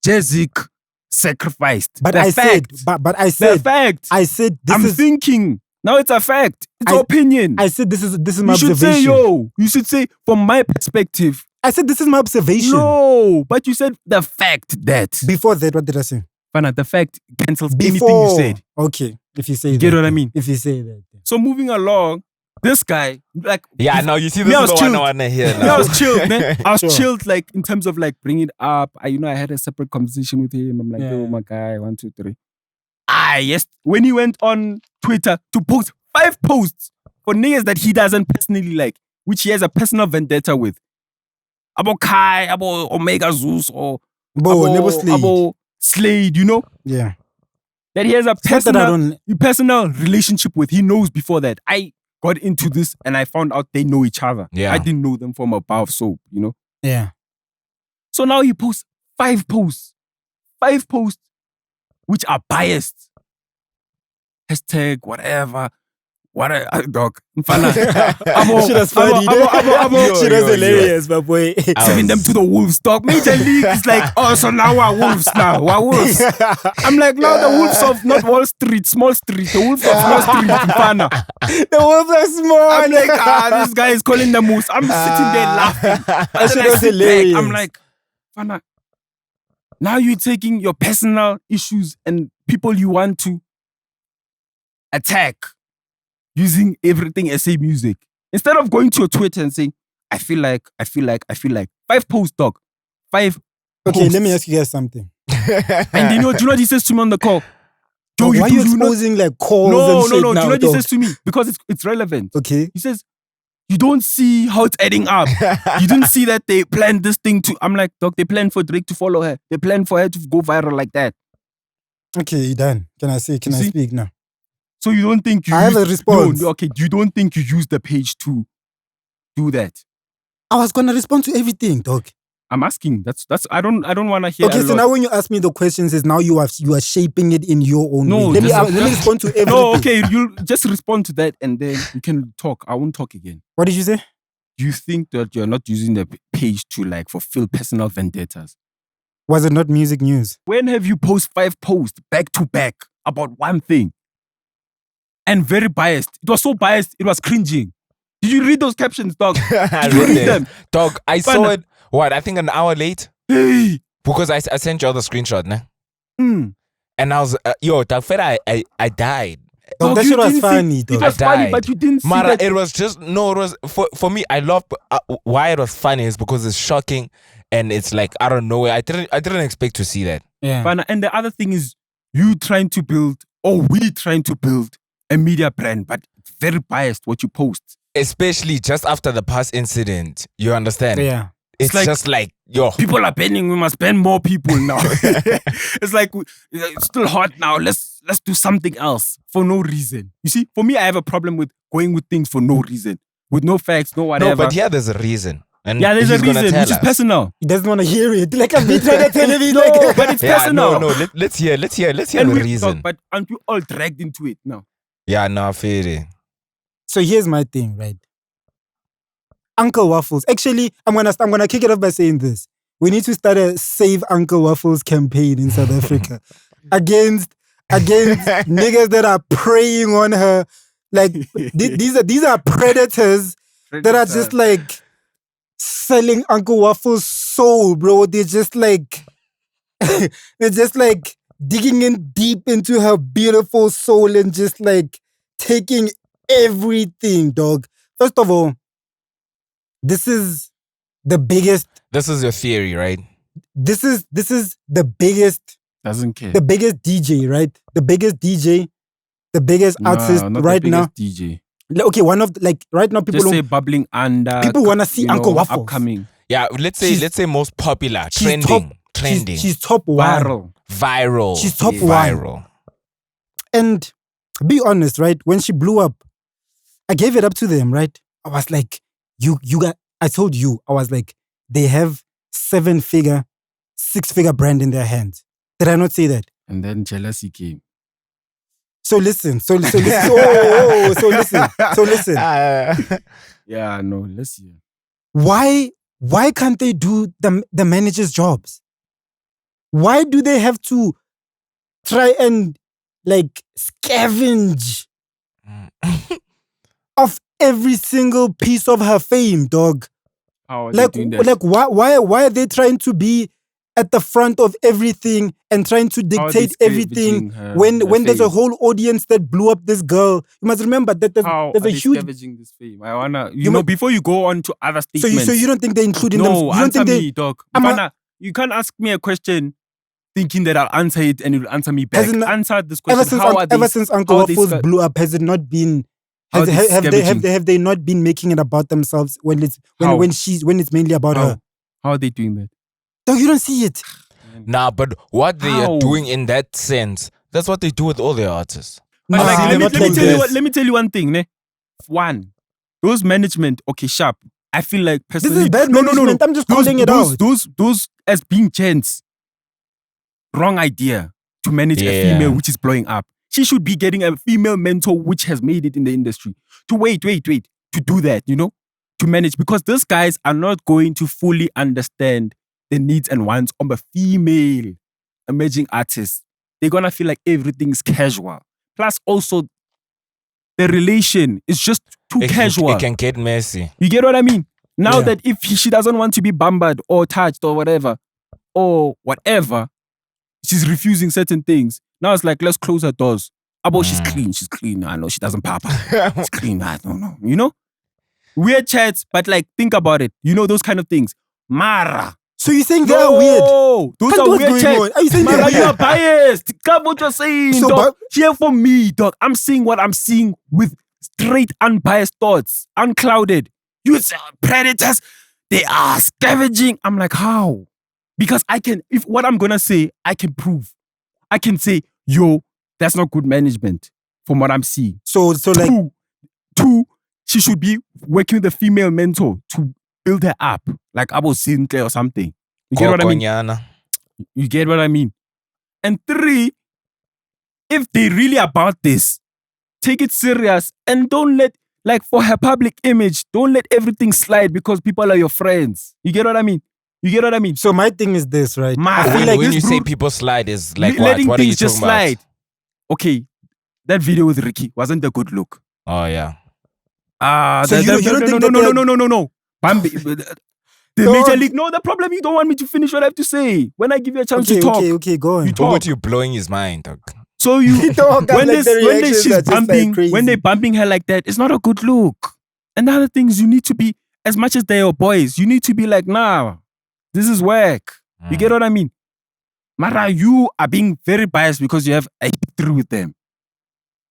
JazziQ sacrificed. But the I fact. said, but I the said, fact. I said, this I'm is, thinking. Now it's a fact. It's I- opinion. I said, this is my you should observation. say, yo. You should say, from my perspective. I said, this is my observation. No, but you said the fact that. Before that, what did I say? Bana, the fact cancels anything Before. you said. Okay, if you say You that. get what I mean? If you say that. So moving along, this guy, like, Yeah, now you see Me, this I is was the one I chilled. want to hear I now. was chilled, man. I was Sure. chilled, like in terms of like bringing it up. I had a separate conversation with him. I'm like, Yeah. yo, my guy, 1, 2, 3. Yes. When he went on Twitter to post 5 posts for niggas that he doesn't personally like, which he has a personal vendetta with. About Kai, about Omega Zeus, or Nebo Slade. about Slade, you know? Yeah. That he has a It's not that I personal, don't. personal relationship with. He knows before that. I got into this and I found out they know each other. Yeah. I didn't know them from above, so, you know? Yeah. So now he posts 5 posts. 5 posts which are biased. Hashtag whatever. Dog. Mfana. Shit was funny. Shit was hilarious, my boy. Sending them to the Wolves, dog. Major League is like, oh, so now we're Wolves now. We're Wolves. I'm like, now the Wolves of not Wall Street, Small Street. The Wolves of Small Street, Mfana. The wolves are small. I'm like, this guy is calling them Wolves. I'm sitting there laughing. That And shit then I was sit back, hilarious. I'm like, Fana, now you're taking your personal issues and people you want to attack using everything SA music. Instead of going to your Twitter and saying, I feel like. 5 posts, dog. 5 Okay, posts. let me ask you guys something. And do you know what he says to me on the call? Why are you exposing like calls and shit No. now, Do you know what he dog? says to me? Because it's relevant. Okay. He says, you don't see how it's adding up. You didn't see that they planned this thing to... I'm like, dog, they planned for Drake to follow her. They planned for her to go viral like that. Okay, done. Can I speak now? So you don't think you... I have a response. No, okay, you don't think you used the page to do that? I was gonna respond to everything, dog. I'm asking. That's. I don't want to hear. Okay, so now when you ask me the questions, is now you are shaping it in your own No, way. Let me respond to everything. No, okay, you'll just respond to that and then you can talk. I won't talk again. What did you say? Do you think that you're not using the page to like fulfill personal vendettas? Was it not music news? When have you posted 5 posts back to back about one thing? And very biased. It was so biased, it was cringing. Did you read those captions, dog? I Did you read read them? Dog, I saw it, I think an hour late. Hey. Because I sent you all the screenshot, nah? Mm. And I was, dog, Fed, I died. Dog, that you shit was didn't funny, It dog. was I funny, died. but you didn't see Mara, that. it was just, no, it was, for me, I love, why it was funny is because it's shocking and it's like, I don't know, I didn't expect to see that. Yeah. And the other thing is, we trying to build a media brand, but it's very biased what you post. Especially just after the past incident, you understand? Yeah. It's like- just like, yo. People are banning, we must ban more people now. It's like, it's still hot now, let's do something else for no reason. You see, for me, I have a problem with going with things for no reason. With no facts, no whatever. No, but here there's a reason. And yeah, there's a he's gonna reason, tell which is us. personal. He doesn't want to hear it. Like I'm trying to tell him. No, Like, but it's Yeah, personal. no, let's hear And the we reason. talk, but aren't we all dragged into it now? Yeah, no, fair. So here's my thing, right? Uncle Waffles. Actually, I'm gonna kick it off by saying this. We need to start a Save Uncle Waffles campaign in South Africa against niggas that are preying on her. Like these are predators that are just like selling Uncle Waffles' soul, bro. They're just like digging in deep into her beautiful soul and just like taking everything, dog. First of all, this is the biggest. This is your theory, right? This is the biggest. Doesn't care. The biggest DJ, right? The biggest DJ, the biggest artist not right the now. biggest DJ. Okay, one of like right now people Just say don't, bubbling under. people want to see Uncle Waffles. Upcoming. Yeah, let's say most popular, She's trending, She's top one. Viral. She's top viral. And be honest, right? When she blew up, I gave it up to them, right? I was like, you got. I told you, I was like, they have 6-figure brand in their hands. Did I not say that? And then jealousy came. So listen. So listen. Yeah, no, let's hear. Why can't they do the managers' jobs? Why do they have to try and like scavenge of every single piece of her fame, dog? How are they doing that? Like why are they trying to be at the front of everything and trying to How are they dictate everything scavenging when her there's a fame? whole audience that blew up this girl? You must remember that How there's are a they huge. scavenging this fame? I wanna, you know, before you go on to other So statements. you don't think they're including them? No, You don't answer think me, dog. I'm You can't ask me a question thinking that I'll answer it and you'll answer me back. Hasn't- Answer this question. ever since Uncle how are they Waffles blew up, has it not been? How are they scavenging? Have they not been making it about themselves when it's How? when it's mainly about her? How are they doing that? Dog, you don't see it. Nah, but what they How? are doing in that sense, that's what they do with all their artists. But Nah, like, not like this. let me tell you one thing, ne? One, those management, okay, sharp. I feel like personally, This is bad management. I'm just calling it out. Those as being gents, wrong idea to manage a Yeah. female which is blowing up. She should be getting a female mentor which has made it in the industry. To wait, to do that, you know, to manage, because those guys are not going to fully understand the needs and wants of a female emerging artist. They're gonna feel like everything's casual. Plus, also, the relation is just too casual. It can get messy. You get what I mean? Now Yeah. that if she doesn't want to be bambered or touched or whatever, she's refusing certain things. Now it's like, let's close her doors. She's clean. I know she doesn't pop. She's clean. I don't know. You know? Weird chats, but like, think about it. You know, those kind of things. Mara, So you're saying they are weird? Those Can't are what's weird going checks. on? Are you saying they're Mara, you weird? are biased. Come what you're saying, So, dog. but- Here for me, dog. I'm seeing what I'm seeing with straight, unbiased thoughts, unclouded. You say predators, they are scavenging. I'm like, how? Because I can, if what I'm gonna say, I can prove. I can say, yo, that's not good management from what I'm seeing. So like, Two, she should be working with a female mentor to build her up, like Abo Sintle or something. You get what I mean? Kokonyana. You get what I mean? And three, if they really about this, take it serious and don't let, like for her public image, don't let everything slide because people are your friends. You get what I mean? You get what I mean? so my thing is this, right? My- I feel When, like when this you say brute- people slide is like letting what are you things just talking about? slide. Okay, that video with Ricky wasn't a good look. Oh yeah. So you don't think that No. Bambi, the Dog. Major League. No, the problem you don't want me to finish what I have to say. When I give you a chance okay, to talk, okay, go on. you talk. What you blowing his mind, dog. So you Dog, I'm when like, this, the when reactions she's are just, like, bumping, crazy. when they're bumping her like that, it's not a good look. And the other things you need to be, as much as they're your boys, you need to be like, nah, this is work. You get what I mean? Mara, you are being very biased because you have a history with them.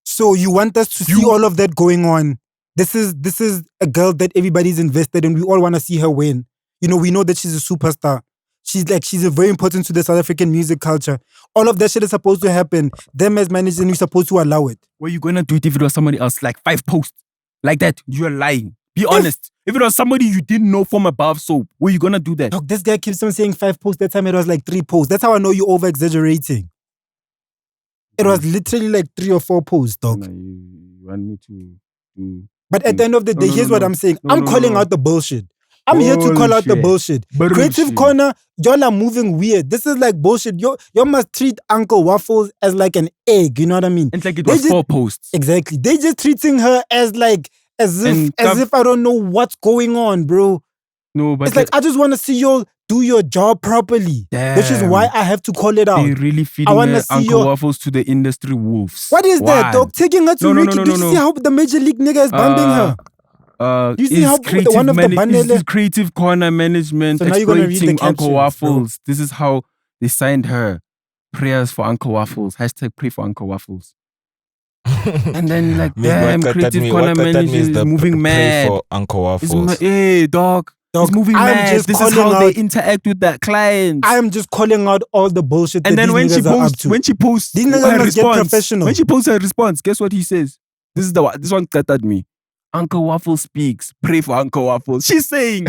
So you want us to see You- all of that going on. This is a girl that everybody's invested in. We all want to see her win. You know, we know that she's a superstar. She's very important to the South African music culture. All of that shit is supposed to happen. Them as managers, we're supposed to allow it. Were you gonna do it if it was somebody else? Like 5 posts. Like that. You're lying. Be honest. If it was somebody you didn't know from above, so were you gonna do that? Dog, this guy keeps on saying 5 posts. That time it was like 3 posts. That's how I know you're over exaggerating. It was literally like 3 or 4 posts, dog. No, you want me to do But at the end of the day, here's what I'm saying. I'm calling out the bullshit. I'm here to call out the bullshit. Creative Corner, y'all are moving weird. This is like bullshit. Y'all must treat Uncle Waffles as like an egg. You know what I mean? It's like it They was just- 4 posts. Exactly. They just treating her as like as if I don't know what's going on, bro. No, but It's like I just want to see y'all do your job properly, which is Damn. why I have to call it out. they really feeding I wanna her see Uncle your- Waffles to the industry wolves. What is Why? that, dog? Taking her to No, no, Ricky. no, no, Did you no, see no. how the Major League nigga is bumping her? You see is how creative one of the is Bandele- this Creative Corner management So now you're gonna read the exploiting Uncle captions, bro. Waffles. This is how they signed her. Prayers for Uncle Waffles. Hashtag pray for Uncle Waffles. And then like, damn, Creative Corner management is moving mad. for Uncle It's Waffles. hey, dog. Dog, It's moving I'm mad. just This is calling how they out- interact with that client. I am just calling out all the bullshit And that then these when she niggas are up posts, to. when she posts These niggas her must get response, professional. when she posts her response, guess what he says? This one clattered me. Uncle Waffles speaks. Pray for Uncle Waffles. She's saying,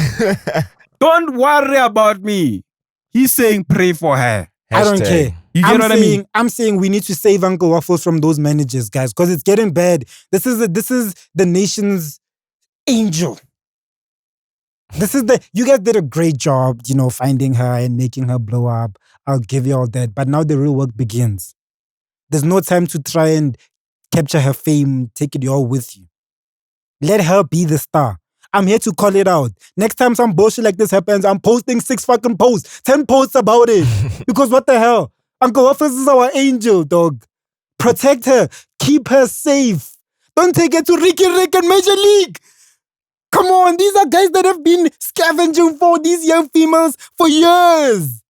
don't worry about me. He's saying, pray for her. I don't Hashtag. care. You get what I mean? I'm saying we need to save Uncle Waffles from those managers, guys, because it's getting bad. This is the nation's angel. You guys did a great job, you know, finding her and making her blow up. I'll give you all that. But now the real work begins. There's no time to try and capture her fame, take it all with you. Let her be the star. I'm here to call it out. Next time some bullshit like this happens, I'm posting 6 fucking posts, 10 posts about it. Because what the hell? Uncle Waffles is our angel, dog. Protect her. Keep her safe. Don't take her to Ricky Rick and Major League. Come on, these are guys that have been scavenging for these young females for years.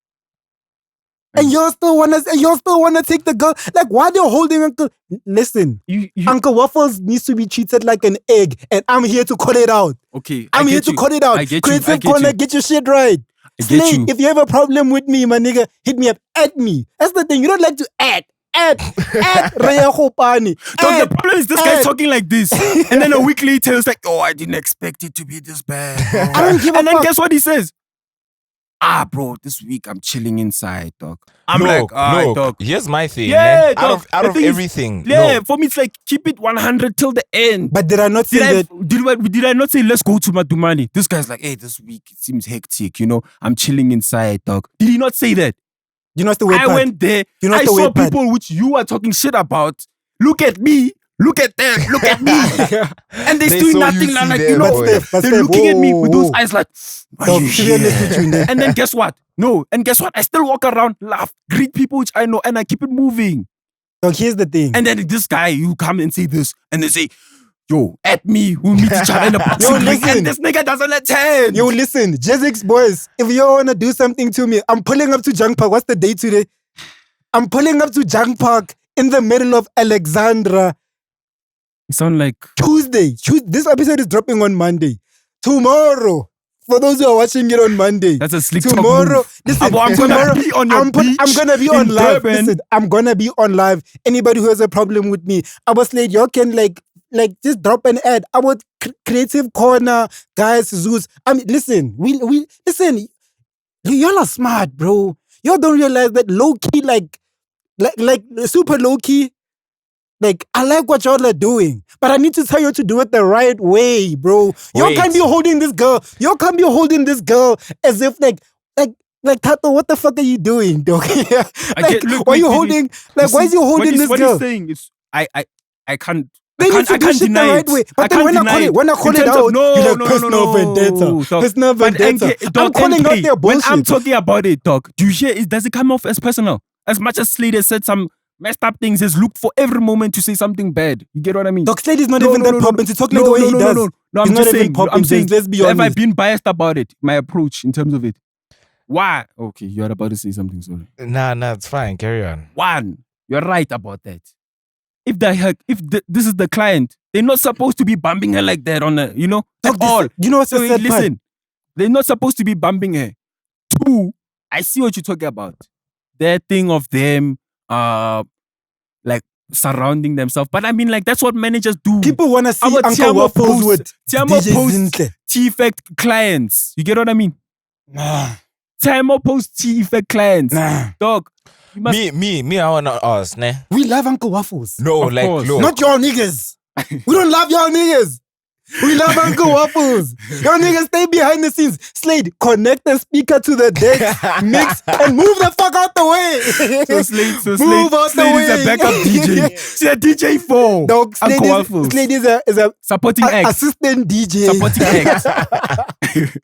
And y'all still wanna take the girl. Like, why they're holding Uncle? Listen, Uncle Waffles needs to be treated like an egg, and I'm here to call it out. Okay. I'm here to call it out. I get you. Creative Corner, get your shit right. I get Slade, you. if you have a problem with me, my nigga, hit me up. At me. That's the thing. You don't like to add. Raya Khopane. Dog, the problem is this guy's talking like this. And then a week later, it's like, oh, I didn't expect it to be this bad. bro." I don't give a And then fuck. guess what he says? Bro, this week I'm chilling inside, dog. I'm Look, like, look, dog. here's my thing. Yeah, man. dog. Out The of thing is- everything. Yeah, no. for me, it's like, keep it 100 till the end. But did I not say that? Did I not say, let's go to Madumani? This guy's like, hey, this week it seems hectic, you know? I'm chilling inside, dog. Did he not say that? You know what's the weird I part? went there. You know I the saw weird part? people which you are talking shit about. Look at me. Look at them. Look at me. And they're They doing saw nothing. you see Like, them, you know, boy. But they're Steph, looking at me with those whoa. eyes like, are Dog, you to be honest here? with you, man. And then guess what? No. And guess what? I still walk around, laugh, greet people which I know, and I keep it moving. Dog, here's the thing. And then this guy, you come and say this, and they say, yo, at me, we'll meet each other in the boxing ring, listen. and this nigga doesn't attend. Yo, listen, JazziQ's boys, if you want to do something to me, I'm pulling up to Junk Park. What's the date today? I'm pulling up to Junk Park in the middle of Alexandra. You sound like Tuesday. This episode is dropping on Monday. Tomorrow, for those who are watching it on Monday. that's a slick Tomorrow, talk move. listen, I'm tomorrow, gonna be on your beach. I'm gonna be on in live. Durban. Listen, I'm gonna be on live. Anybody who has a problem with me, our Slade, y'all can like just drop an ad. Our creative corner, guys, Zeus. I mean, listen, we listen. Y'all are smart, bro. Y'all don't realize that low key, like super low key. Like, I like what y'all are doing, but I need to tell you to do it the right way, bro. Y'all Wait. can't be holding this girl. Y'all can't be holding this girl as if like Tato, what the fuck are you doing, dog? Why are you holding? Like, why is you holding this what girl? he's saying is, I can't. They need to do shit the deny right it. way. But then when I call it out, you're like, personal vendetta. Personal vendetta. I'm calling out their When bullshit. I'm talking about it, dog, do you hear it? Does it come off as personal? As much as Slade has said some messed up things, he's looked for every moment to say something bad. You get what I mean? Dog Slade is not even that popping to talk like the way he does. No, He's I'm not just even saying. popping. I'm saying, Let's be have I honest. been biased about it? My approach in terms of it. Why? Okay, you're about to say something, sorry. Nah, it's fine. Carry on. One, you're right about that. If this is the client, they're not supposed to be bumping her like that on a, Dog, at all. You know what's So the sad part? listen, they're not supposed to be bumping her. Two, I see what you're talking about. That thing of them, like surrounding themselves. But I mean, like that's what managers do. People want to see Our Uncle Tiamo Waffles posts- with Tiamo DJ posts Zinhle. T-Effect clients. You get what I mean? Nah. Tiamo posts T-Effect clients. Nah. Dog, you must Me, I wanna ask, ne? We love Uncle Waffles. No, Of like, course. look. Not y'all niggas. We don't love y'all niggas. We love Uncle Waffles. Y'all niggas stay behind the scenes. Slade, connect the speaker to the deck, mix, and move the fuck out the way. So Slade Move out the Slade is way. a backup DJ. She's a DJ for Dog, Uncle Waffles. Slade is a Supporting act. assistant DJ. Supporting act.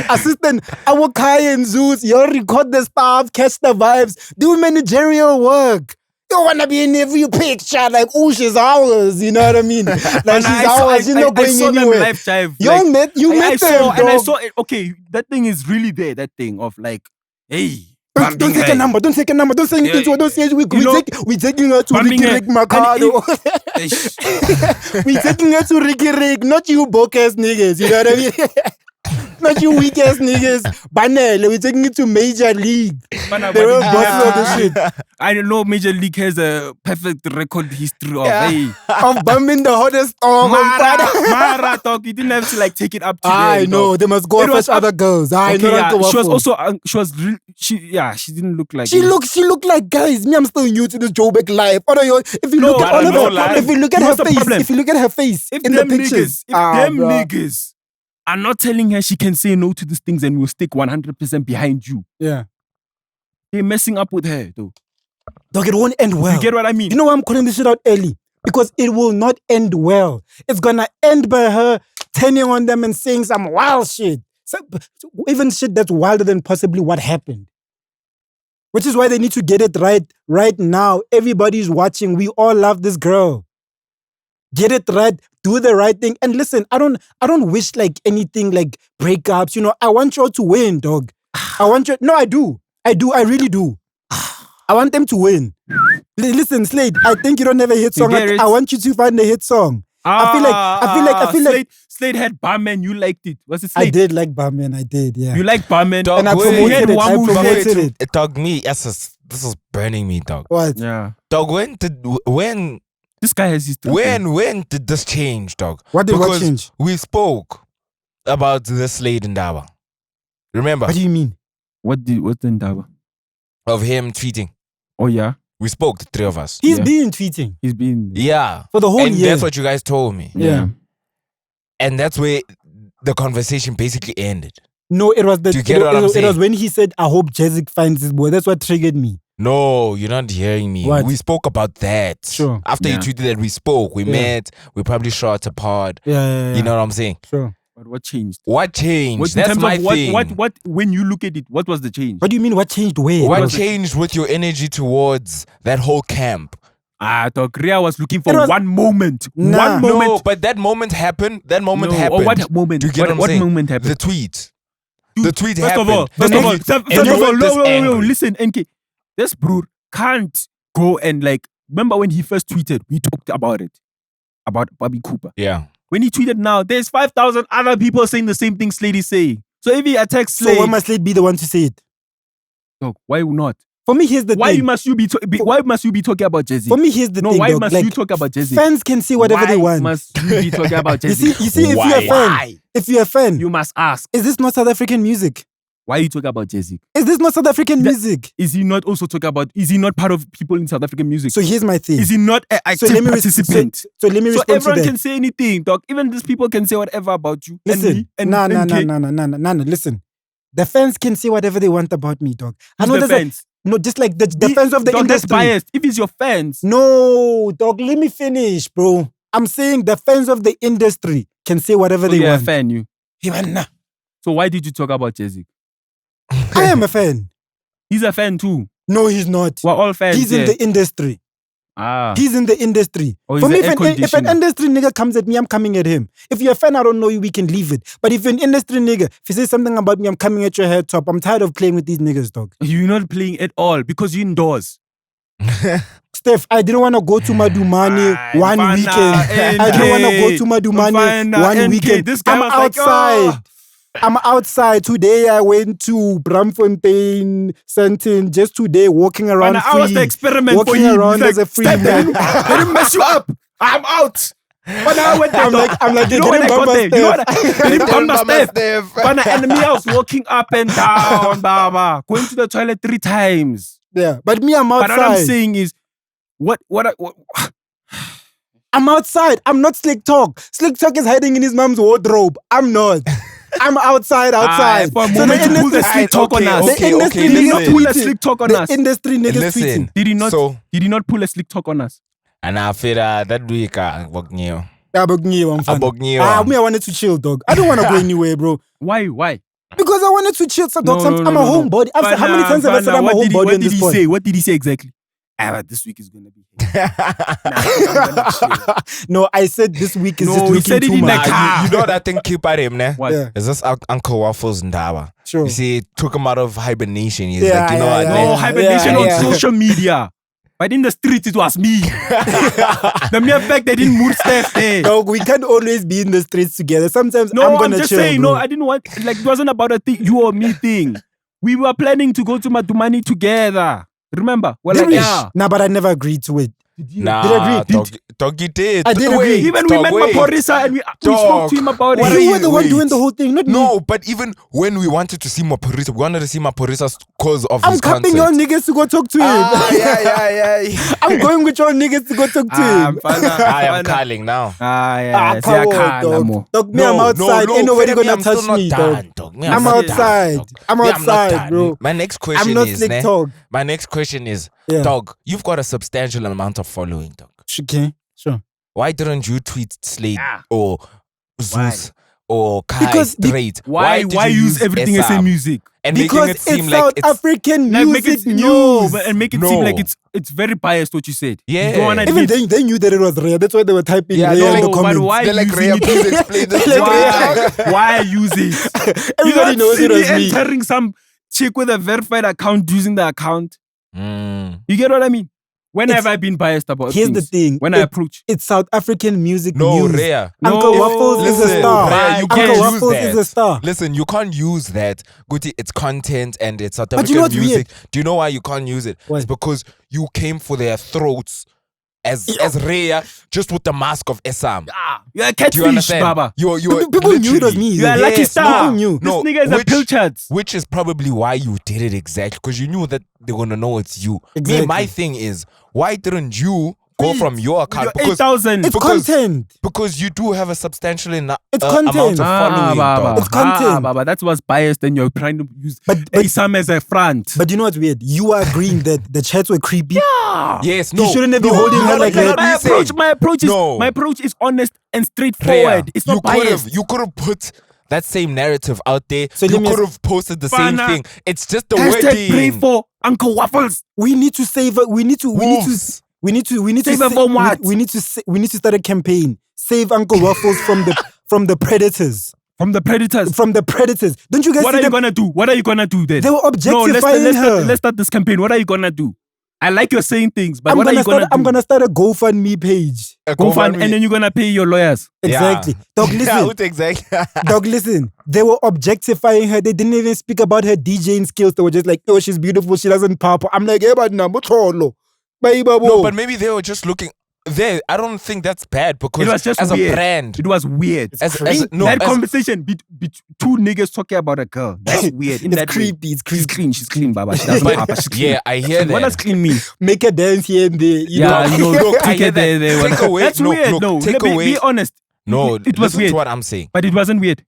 Assistant, our Kai and Zeus, y'all record the stuff, catch the vibes, do managerial work. You wanna be in every picture like, oh, she's ours, you know what I mean? Like, And she's ours, she's not going saw them anywhere. live jive. You met I them, saw, and I dog. saw it. Okay, that thing is really there. That thing of like, hey, Don't bumping take her. a number. Don't take a number. Don't say anything to her. Don't say anything. We taking her to bumping Ricky her. Rick Mercado. Eish. We taking her to Ricky Rick, not you broke ass niggas. You know what I mean? Not you weak ass niggas. Banel, we taking it to Major League. Man, They but were you bossing have all to- the shit. I don't know. Major League has a perfect record history of hey, Of bumming the hottest song on Friday. Mara talk. You didn't have to like take it up to I there, know. dog. They must go It and was fetch other girls. I Okay, know. yeah. Uncle She was Waffles. also she didn't look like She looked like, guys. Me, I'm still new to this Joburg life. If you No, look at I all don't of know, her, like, if you look at what's her the face, problem? if you look at her face If in the them pictures, niggas are not telling her she can say no to these things and will stick 100% behind you, yeah, they're messing up with her though. dog, it won't end well. You get what I mean? You know why I'm calling this shit out early? Because it will not end well. It's gonna end by her turning on them and saying some wild shit. Even shit that's wilder than possibly what happened. Which is why they need to get it right now. Everybody's watching. We all love this girl. Get it right. Do the right thing. And listen, I don't wish like anything like breakups. You know, I want you all to win, dog. No, I do. I really do. I want them to win. Listen, Slade, I think you don't have a hit song. get it? I want you to find a hit song. I feel like Slade had Barman, you liked it. Was it I Slade? did like Barman. I did, yeah. You like Barman? Dog, And I wait, promoted it. I Wamu- promoted it. Dog, me, this is burning me, dog. What? Yeah. Dog, when This guy has his did this change, dog? What did what Because change? we spoke about the Slade and Daba. Remember? What do you mean? What's the Ndaba? Of him tweeting. Oh yeah. We spoke, the three of us. He's Yeah. been tweeting He's been Yeah. for the whole And year. that's what you guys told me. Yeah. And that's where the conversation basically ended. No, it was Do you get what I'm it was saying? when he said, "I hope JazziQ finds his boy." That's what triggered me. No, you're not hearing me. What? We spoke about that. Sure. After you Yeah. tweeted that we spoke, we Yeah. met, we probably shot a pod. Yeah. You know what I'm saying? Sure. But what changed? What changed? What, in That's terms my of thing. what when you look at it, what was the change? What do you mean? What changed? Where? What was it? changed with your energy towards that whole camp? Dog, Rhea was looking for It was- one moment. Nah. One moment. No, but that moment happened. That moment No, happened. or what moment? Do you get what I'm What saying? moment happened? The tweet. Dude, The tweet First happened. of all, And you were this no, angry. listen, NK. This bro can't go and like, remember when he first tweeted, we talked about it. About Bobby Cooper. Yeah. When he tweeted now, there's 5,000 other people saying the same thing Slade is saying. So if he attacks Slade, So why must Slade be the one to say it? dog, why not? For me, here's the Why thing. must you be talking about JazziQ? For me, here's the No, thing. why dog. must Like, you talk about JazziQ? fans can say whatever they want. Why must you be talking about You JazziQ? see, if you're a fan, Why? if you're a fan, You must ask. is this not South African music? Why are you talking about JazziQ? Is this not South African That- music? Is he not also talking about, is he not part of people in South African music? So here's my thing. Is he not an active participant? So let me So respond to everyone that. can say anything, dog. Even these people can say whatever about you. and Listen, me, and no. NK. Listen, the fans can say whatever they want about me, dog. I Who's know the there's fans? no, just like the fans of the Dog, that's industry. biased. If it's your fans, No, dog, let me finish, bro. I'm saying the fans of the industry can say whatever so they you're a want. fan, you. Even nah. So why did you talk about JazziQ? I am a fan. He's a fan too. No, he's not. We're all fans. He's in here. the industry. Ah. He's in the industry. Oh, For he's me, an air if an conditioner. industry nigga comes at me, I'm coming at him. If you're a fan, I don't know you, we can leave it. But if you're an industry nigga, if you say something about me, I'm coming at your head top. I'm tired of playing with these niggas, dog. You're not playing at all because you're indoors. Steph, I didn't want to go to Madumani Ah, one Mfana, weekend. I didn't want to go to Madumani Mfana, one NK. weekend. This guy I'm was like, outside. "Oh." I'm outside. Today I went to Bramfontein, Sentin, just today walking around And I was free. the experiment for Walking him. around He's as a free "Steph, man." Let him mess you up. I'm out. But I went there. I'm like, you know when I got there? You know what? They didn't come Steph. Steph. But and me, I was walking up and down, Baba, going to the toilet 3 times. Yeah, but me, I'm But outside. what I'm saying is, what I'm outside. I'm not Slick Talk. Slick Talk is hiding in his mom's wardrobe. I'm not. I'm outside. For a moment, you pulled a slick talk on us. The industry Did he niggas not tweeting. pull a slick talk on The us? industry niggas Listen. tweeting. Did he not? So- Did he not pull a slick talk on us? And I feel that week, Bognio. Me, I wanted to chill, dog. I don't want to go anywhere, bro. Why? Because I wanted to chill. So, dog, I'm a homebody. How many times have I said I'm a homebody What in did this he pod? say? What did he say exactly? This week is gonna be. I'm gonna chill. No, I said this week is No, just he looking said it too in the much. car. You know that thing keep at him, ne? What? Yeah. Is this Uncle Waffles Ndawa? Sure. You see, it took him out of hibernation. He's Yeah, like, you know yeah, what? yeah, ne? No, hibernation yeah. on social media. But in the streets, it was me. The mere fact they didn't move Steph there. Dog, we can't always be in the streets together. Sometimes No, I'm gonna just chill, saying. bro. No, I didn't want. Like, it wasn't about a thing, you or me thing. We were planning to go to Madumani together. Remember? Well, Did like, we? yeah. Nah, but I never agreed to it. Nah, Did I agree? dog, you did. I did agree. Even we dog, met wait. Maporisa and we spoke Dog. to him about What it. are You were the one wait. doing the whole thing, not me. No, but even when we wanted to see Maporisa, we wanted to see Maporisa because of I'm his capping concert. your niggas to go talk to him. Yeah. I'm going with your niggas to go talk to him. I am calling now. Yeah. Dog, me, I'm outside. Ain't nobody Femi, gonna I'm still touch not me, done, dog. Me, I'm not done, outside. dog. I'm Me, not outside, done. bro. My next question I'm not is, Slick ne? Talk. My next question is, Yeah. dog, you've got a substantial amount of following, dog. Okay, sure. Why didn't you tweet Slade Ah. or Zeus or Kai Because straight? Why did you use everything as a SM? music? And making Because it seem it's like South it's African Like make music it news. and make it seem like it's very biased what you said. Yeah. You don't wanna Even admit. they knew that it was rare. That's why they were typing Yeah, rare in the No, but comments. why They're like, using Rhea, it? please explain this. Like, Why use it? Everybody knows it was me. Entering some chick with a verified account using the account. Mm. You get what I mean? When It's- have I been biased about Here's the things? thing. When I approach. It's South African music No, news. Rhea. Uncle No, Waffles is a listen, star. Rhea, you Uncle can't use Waffles that. is a star. Listen, you can't use that. Guti, it's content and it's South But African you know what's music. Do you know why you can't use it? Why? It's because you came for their throats as Rhea, just with the mask of Esam. You're a Do you catfish, understand? Baba. You're People knew it was literally- me. You're a lucky Yes, star. people knew. This nigga is a which- pilchard. Which is probably why you did it exactly, because you knew that they're gonna know it's you. Exactly. Me, my thing is, why didn't you go from your account? You're 8,000. It's because- content. Because you do have a substantial It's amount content. of following, Baba. dog. It's content. Baba. That's what's biased and you're trying to use But Isam as a front. but you know what's weird? You are agreeing that the chats were creepy. Yes, You no. shouldn't have been no, holding no, her like no, that. no, My approach is honest and Rhea, straightforward. It's not biased. You could have put that same narrative out there. So you let me could ask- have posted the same Fana. thing. It's just the Hashtag pray wording. for Uncle Waffles. We need to save her. We need to We need to Save her from what? We need to start a campaign. Save Uncle Waffles from the predators. From the predators. From the predators. Don't you guys What see are you them? gonna do? What are you gonna do then? They were objectifying her. Let's start this campaign. What are you gonna do? I like you're saying things, but I'm what are you gonna do? I'm gonna start a GoFundMe page. GoFundMe, and then you're gonna pay your lawyers. Exactly. Dog, listen. Exactly. Dog, listen. They were objectifying her. They didn't even speak about her DJing skills. They were just like, oh, she's beautiful. She doesn't pop. I'm like, hey, but no, but maybe they were just looking. I don't think that's bad because it was just as weird. a brand, it was weird. That conversation, two niggas talking about a girl. That's weird. It's creepy. It's creepy. She's clean. She's clean, Baba. She doesn't pop. She's clean. Yeah, I hear that. What does clean mean? Make her dance here and there. Take it there. Take away. That's weird. No, take away. Be honest. No, it was weird. To what I'm saying. But it wasn't weird.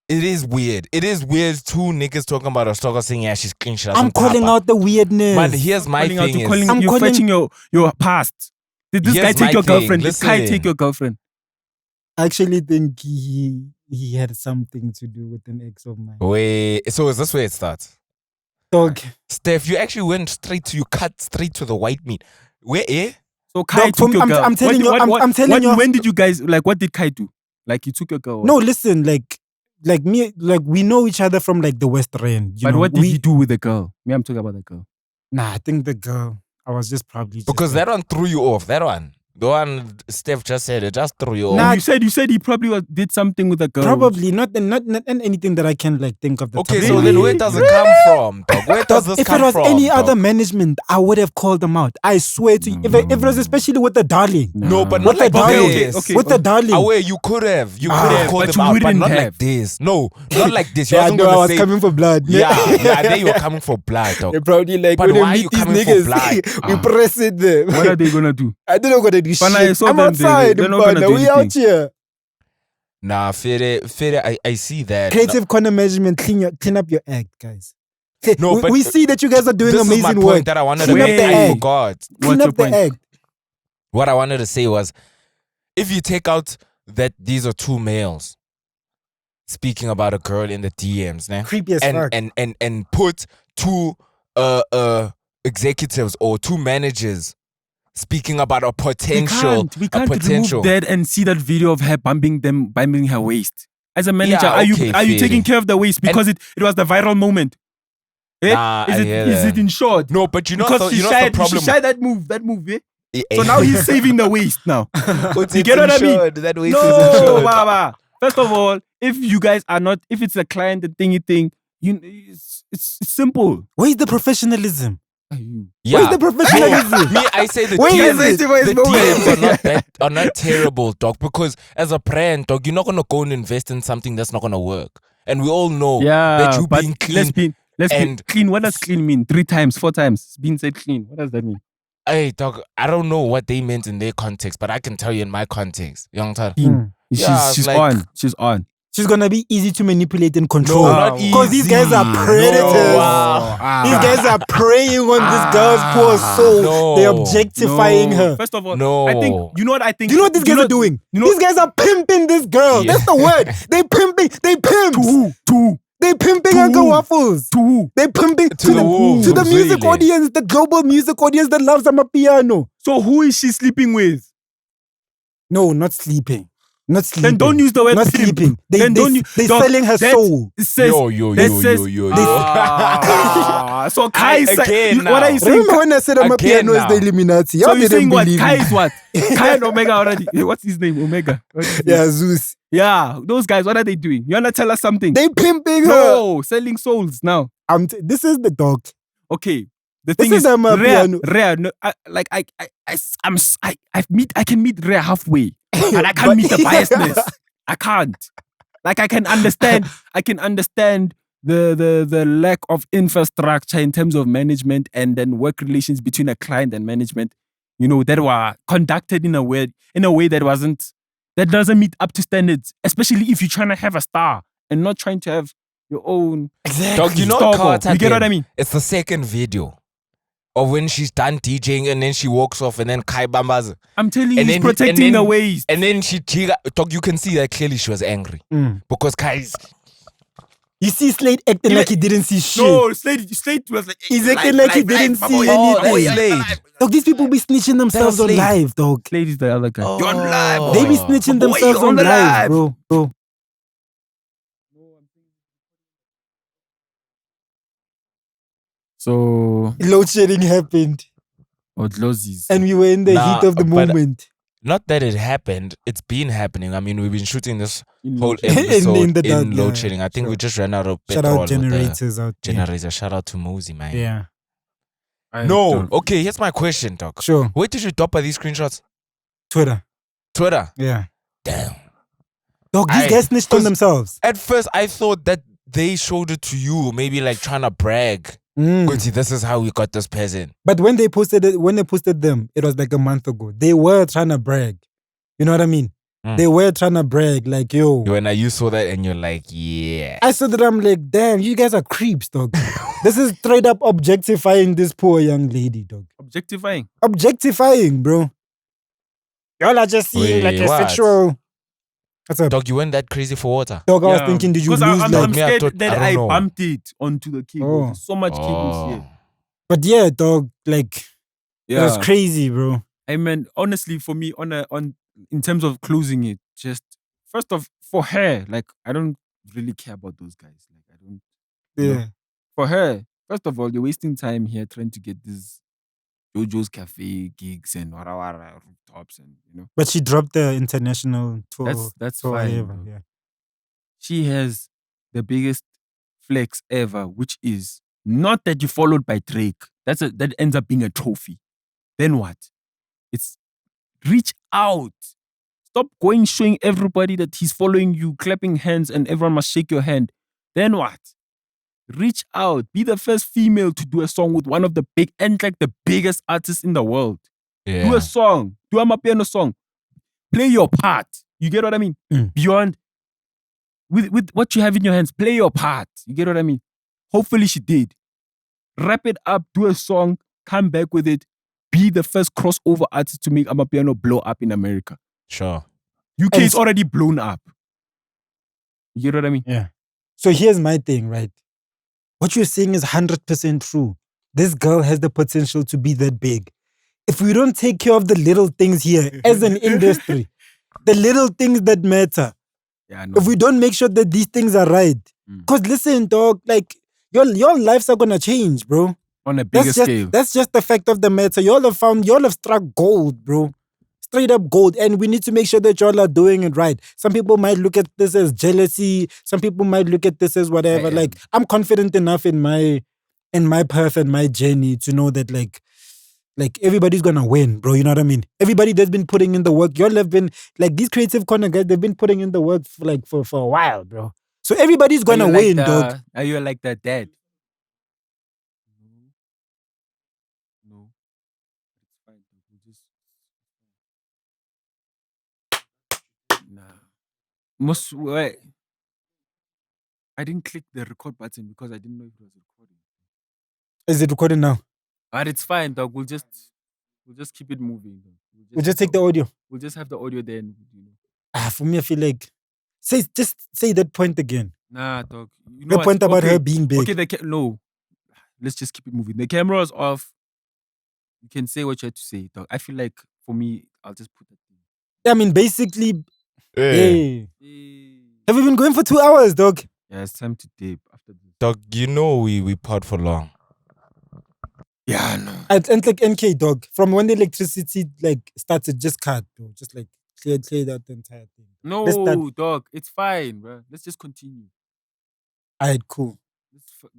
It is weird. It is weird. Two niggas talking about a stalker saying, yeah, she's clean. She doesn't I'm calling pop. out the weirdness. But here's my thing. You're fetching your past. Did this guy take your girlfriend? Did this guy take your girlfriend? I actually think he had something to do with an ex of mine. Wait, so is this where it starts? Dog. Steph, you actually went you cut straight to the white meat. Where, So Kai took your girl. I'm telling you. When did you guys, what did Kai do? Like, he took your girl? No, listen, like we know each other from like the West End. But what did he do with the girl? Me, I'm talking about the girl. Nah, I think the girl, I was just probably because that one threw you off. That one. The one Steph just said, it just threw you off. Nah, you said he probably did something with the girl. Probably not anything that I can like think of. Okay, so then where does it come from? Dog? Where does this come from? If it was any other management, I would have called them out. I swear to you. If it was especially with the darling. No, but not like this. With the darling. Away, you could have called them out, but not like this. No, not like this. I was coming for blood. Yeah, there you were coming for blood, dog. They're probably like, but when why we meet these niggas, we press it them. What are they gonna do? I don't know what they do. I'm outside, but we out here. Nah, Fede, I see that. Creative corner management, clean up your act, guys. No, but we see that you guys are doing amazing is my work. Point that I wanted to make. I forgot. Clean up the act. What I wanted to say was, if you take out that these are two males speaking about a girl in the DMs, nah? Creepy as fuck. And put two executives or two managers speaking about a potential. We can't remove that and see that video of her bumping her waist. As a manager, are you taking care of the waist because it was the viral moment? Nah, is it in short? No, but you know because the problem. She shied that move, eh? So now he's saving the waist now. You get what I mean? That waist no, Baba. First of all, if you guys are not, if it's a client and thing, it's simple. Where's the professionalism? Yeah. Where's the professionalism? Me, I say the DMs are not terrible, dog. Because as a brand, dog, you're not gonna go and invest in something that's not gonna work. And we all know that you being clean. Let's be clean. What does clean mean? 3 times, 4 times. It's been said clean. What does that mean? Hey, dog, I don't know what they meant in their context, but I can tell you in my context. Young Tar. She's on. She's on. She's gonna be easy to manipulate and control. No, not easy. Because these guys are predators. These guys are preying on this girl's poor soul. They're objectifying her. First of all, I think you know what I think. You know what these guys are doing? These guys are pimping this girl. Yeah. That's the word. They pimping. They pimp. To They pimping Uncle Waffles. To who? They pimping to the music audience, the global music audience that loves Amapiano. So who is she sleeping with? No, not sleeping. Not sleeping. Then don't use the word not pimp. sleeping. They're selling her soul. Yo. So Kai again. What are you saying? Remember when I said Amapiano is the Illuminati? So you're saying what? Kai is what? Kai and Omega already. What's his name? Omega. Yeah, Zeus. Yeah, those guys, what are they doing? You wanna tell us something? They pimping her. No, selling souls now. This is the dog. Okay. The thing is, Rare. No, I can meet Rare halfway, and I can't meet the biasness. I can't. Like I can understand the lack of infrastructure in terms of management and then work relations between a client and management. You know, that were conducted in a way that doesn't meet up to standards. Especially if you're trying to have a star and not trying to have your own. Exactly. Dog, you know Nkhaotic, you get what I mean? It's the second video. Or when she's done DJing and then she walks off and then Kai Bambas. I'm telling you, he's protecting the waist. And then dog, you can see that clearly she was angry. Because Kai's... You see Slade acting like he didn't see shit. No, Slade was like... He's acting like he didn't see anything. Slade. Dog, these people be snitching themselves on Slade. live, dog. Slade is the other guy. You're on live. Oh. They be snitching Boy, themselves you're on on the live, live. bro. So, Load shedding happened, Odlozis. and we were in the Nah, heat of the but- moment. Not that it happened. It's been happening. I mean, we've been shooting this In whole load shedding. episode in, the dark, load yeah, shedding. I think sure. we just ran out of Shout petrol out with the generators out there. generator. Shout out to Mosey, man. Yeah, I No. don't- Okay, here's my question, Doc. sure. Where did you dopper these screenshots? Twitter. Twitter. Yeah. Damn. Dog, these Aye, guys snitched on 'cause- themselves. At first, I thought that they showed it to you, maybe like trying to brag. Mm. Gucci, this is how we got this present. But when they posted them, it was like a month ago. They were trying to brag. You know what I mean? Mm. They were trying to brag, like, yo. When you saw that and you're like, yeah. I saw that, I'm like, damn, you guys are creeps, dog. This is straight up objectifying this poor young lady, dog. Objectifying. Objectifying, bro. Y'all are just seeing like Wait, a what? sexual. What's up? Dog, you went that crazy for water? Dog, I was Yeah. thinking, did you lose? Because I'm like, Me, I scared thought- that I don't I know. bumped it onto the cable. Oh. There's so much cables here. but yeah, dog, like, it was crazy, bro. I mean, honestly, for me, on in terms of closing it, just first off, for her, like I don't really care about those guys. Like I don't. you know. Yeah. For her, first of all, you're wasting time here trying to get these JoJo's Cafe gigs and wara rooftops, and you know But she dropped the international tour. that's tour fine. ever, bro. yeah. She has the biggest flex ever, which is not that you followed by Drake. That ends up being a trophy. Then what? It's reach out. Stop going showing everybody that he's following you, clapping hands, and everyone must shake your hand. Then what? Reach out. Be the first female to do a song with one of the big and like the biggest artists in the world. Do Yeah. a song. Do a Amapiano song. Play your part. You get what I mean? Mm. Beyond with what you have in your hands, play your part. You get what I mean? Hopefully she did. Wrap it up, do a song, come back with it. Be the first crossover artist to make Amapiano blow up in America. Sure. UK And is already blown up. You get what I mean? Yeah. So here's my thing, right? What you're saying is 100% true. This girl has the potential to be that big. If we don't take care of the little things here as an industry, the little things that matter, Yeah, no. if we don't make sure that these things are right, Mm. because listen, dog, like your lives are gonna change, bro. On a bigger That's just scale. that's just the fact of the matter. Y'all have struck gold, bro. Straight up gold. And we need to make sure that y'all are doing it right. Some people might look at this as jealousy. Some people might look at this as whatever. I am. Like, I'm confident enough in my path and my journey to know that like everybody's gonna win, bro. You know what I mean? Everybody that's been putting in the work, y'all have been like these creative corner guys, they've been putting in the work for a while, bro. So everybody's gonna Are you win, like dog. Are you like that dad? No. It's fine. We'll just nah. Wait. I didn't click the record button because I didn't know if it was recording. Is it recording now? But it's fine, dog. We'll just keep it moving. Dog. We'll just take the audio. We'll just have the audio then. You know. For me, I feel like just say that point again. Nah, dog. You know The what? point about Okay, her being big. Okay, no. Let's just keep it moving. The camera is off. You can say what you have to say, dog. I feel like for me, I'll just put that thing. I mean, basically, Hey. hey. Have we been going for 2 hours, dog? Yeah, it's time to dip after this. Dog, you know we pod for long. Yeah, I know. And like NK, dog. From when the electricity like started, just cut, bro. Just like clear that entire thing. No, Let's start. dog. It's fine, bro. Let's just continue. Alright, cool.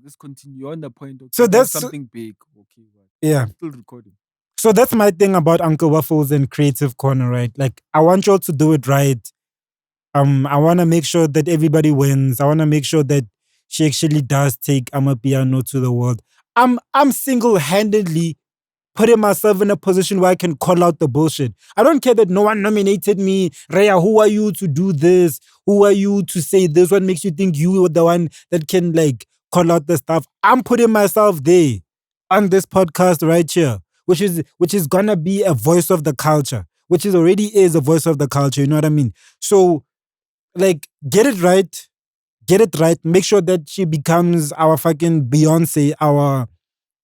Let's continue on the point. Okay, So that's- something big. Okay, right. Yeah. I'm still recording. So that's my thing about Uncle Waffles and Creative Corner, right? Like, I want y'all to do it right. I want to make sure that everybody wins. I want to make sure that she actually does take Amapiano to the world. I'm single-handedly putting myself in a position where I can call out the bullshit. I don't care that no one nominated me. Raya, who are you to do this? Who are you to say this? What makes you think you are the one that can like call out the stuff? I'm putting myself there on this podcast right here, which is gonna be a voice of the culture, which is already is a voice of the culture. You know what I mean? So, like, get it right. Make sure that she becomes our fucking Beyonce, our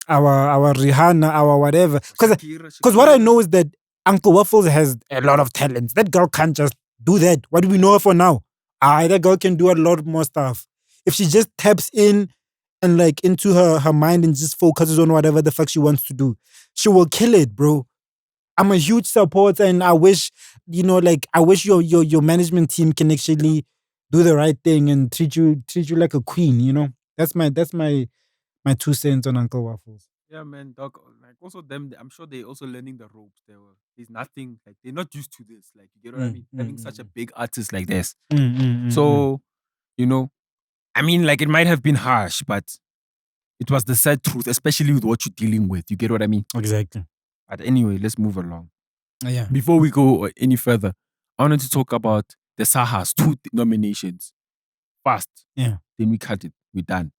our Rihanna, our whatever. Because what I know is that Uncle Waffles has a lot of talents. That girl can't just do that. What do we know her for now? That girl can do a lot more stuff. If she just taps in and like into her mind and just focuses on whatever the fuck she wants to do, she will kill it, bro. I'm a huge supporter, and I wish, I wish your management team can actually do the right thing and treat you like a queen. That's my 2 cents on Uncle Waffles. Yeah, man, dog. Like also them, I'm sure they're also learning the ropes. There's nothing like they're not used to this. Like you get what I mean? Having such a big artist like this. So, I mean, like it might have been harsh, but it was the sad truth, especially with what you're dealing with. You get what I mean? Exactly. But anyway, let's move along. Yeah. Before we go any further, I wanted to talk about the Sahas, 2 nominations. Fast. Yeah. Then we cut it. We're done.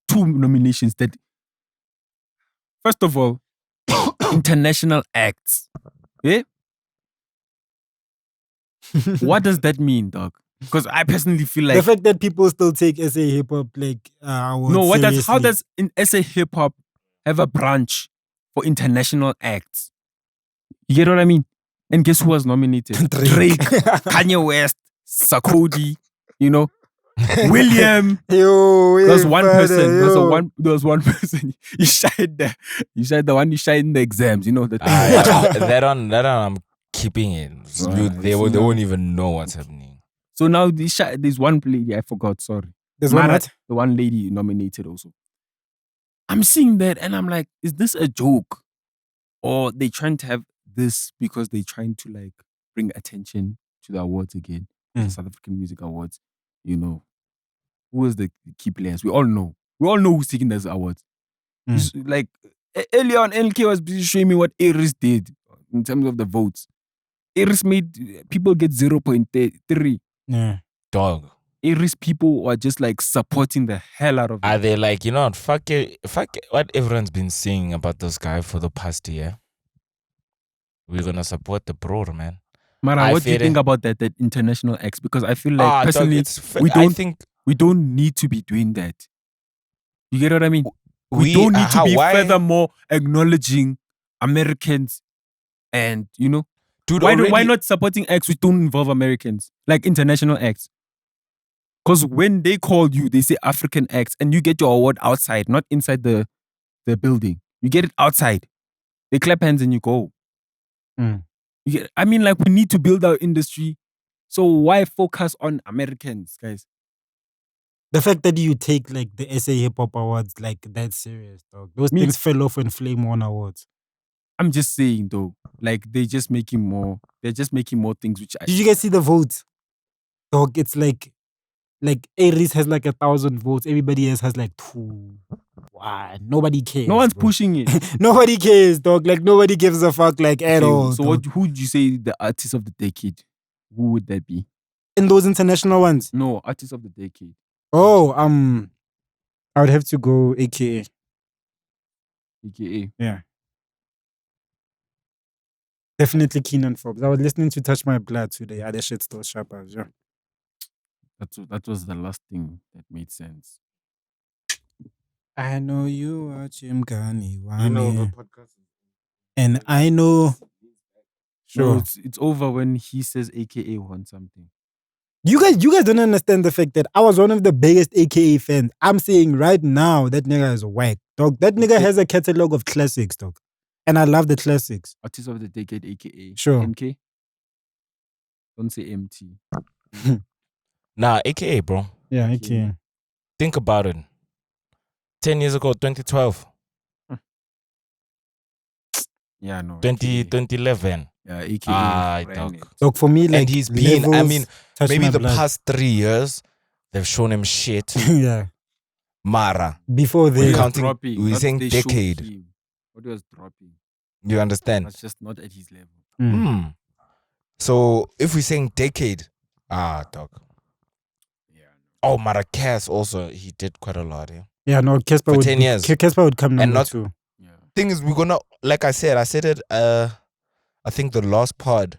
2 nominations that, first of all, international acts. Eh? What does that mean, dog? Because I personally feel like the fact that people still take SA hip hop like how does in SA hip hop have a branch for international acts? You get what I mean? And guess who was nominated? Drake, Kanye West, Sarkodie, William. Yo, there was one person. There was one person. You shied the one you shied in the exams. That one I'm keeping it. They won't even know what's happening. So now there's one lady I forgot. Sorry, there's one what? The one lady nominated also. I'm seeing that and I'm like, is this a joke, or they trying to have this because they're trying to like bring attention to the awards again, the South African Music Awards? Who is the key players? We all know who's taking those awards. Like earlier on, LK was busy showing me what Aries did in terms of the votes. Aries made people get 0.3. Yeah. Dog. Aries people are just like supporting the hell out of it. Are they like, what, fuck it, what everyone's been saying about this guy for the past year? We're gonna support the bro, man. Mara, what do you think about that international acts? Because I feel like personally, we don't need to be doing that. You get what I mean? We don't need to be furthermore acknowledging Americans and Dude, why not supporting acts which don't involve Americans, like international acts? Because when they call you, they say African acts, and you get your award outside, not inside the building. You get it outside. They clap hands and you go. I mean, like, we need to build our industry. So why focus on Americans, guys? The fact that you take like the SA Hip Hop Awards like that serious, dog. Those things fell off when Flame won awards. I'm just saying though, like they're just making more things which Did you guys see the votes? Dog, it's like Aries has like 1,000 votes. Everybody else has like 2. Wow, nobody cares. No one's pushing it. Nobody cares, dog. Like nobody gives a fuck like at all. So who would you say the artist of the decade? Who would that be? In those international ones? No, artist of the decade. Oh, I would have to go AKA. AKA. Yeah. Definitely Keenan Forbes. I was listening to Touch My Blood today. Other shit still sharp as yeah. That was the last thing that made sense. I know you are Chimkani. You know the podcast. And I know. Sure. No, it's over when he says AKA won something. You guys don't understand the fact that I was one of the biggest AKA fans. I'm saying right now that nigga is whack, dog. That nigga has a catalog of classics, dog. And I love the classics. Artist of the decade, AKA. Sure. MK? Don't say MT. Nah, AKA, bro. Yeah, AKA. Think about it. 10 years ago, 2012. Yeah, no. 2011. Yeah, AKA. Dog, for me, like, and he's been, I mean, maybe the past 3 years, they've shown him shit. Yeah. Mara. Before they we're saying decade. What was dropping? You understand? That's just not at his level. So if we're saying decade, dog. Yeah. Oh, Maracas also, he did quite a lot, yeah. Yeah, no, Casper would 10 years. Casper would come number 2. Yeah. Thing is, we're gonna, like I said it, I think the last pod,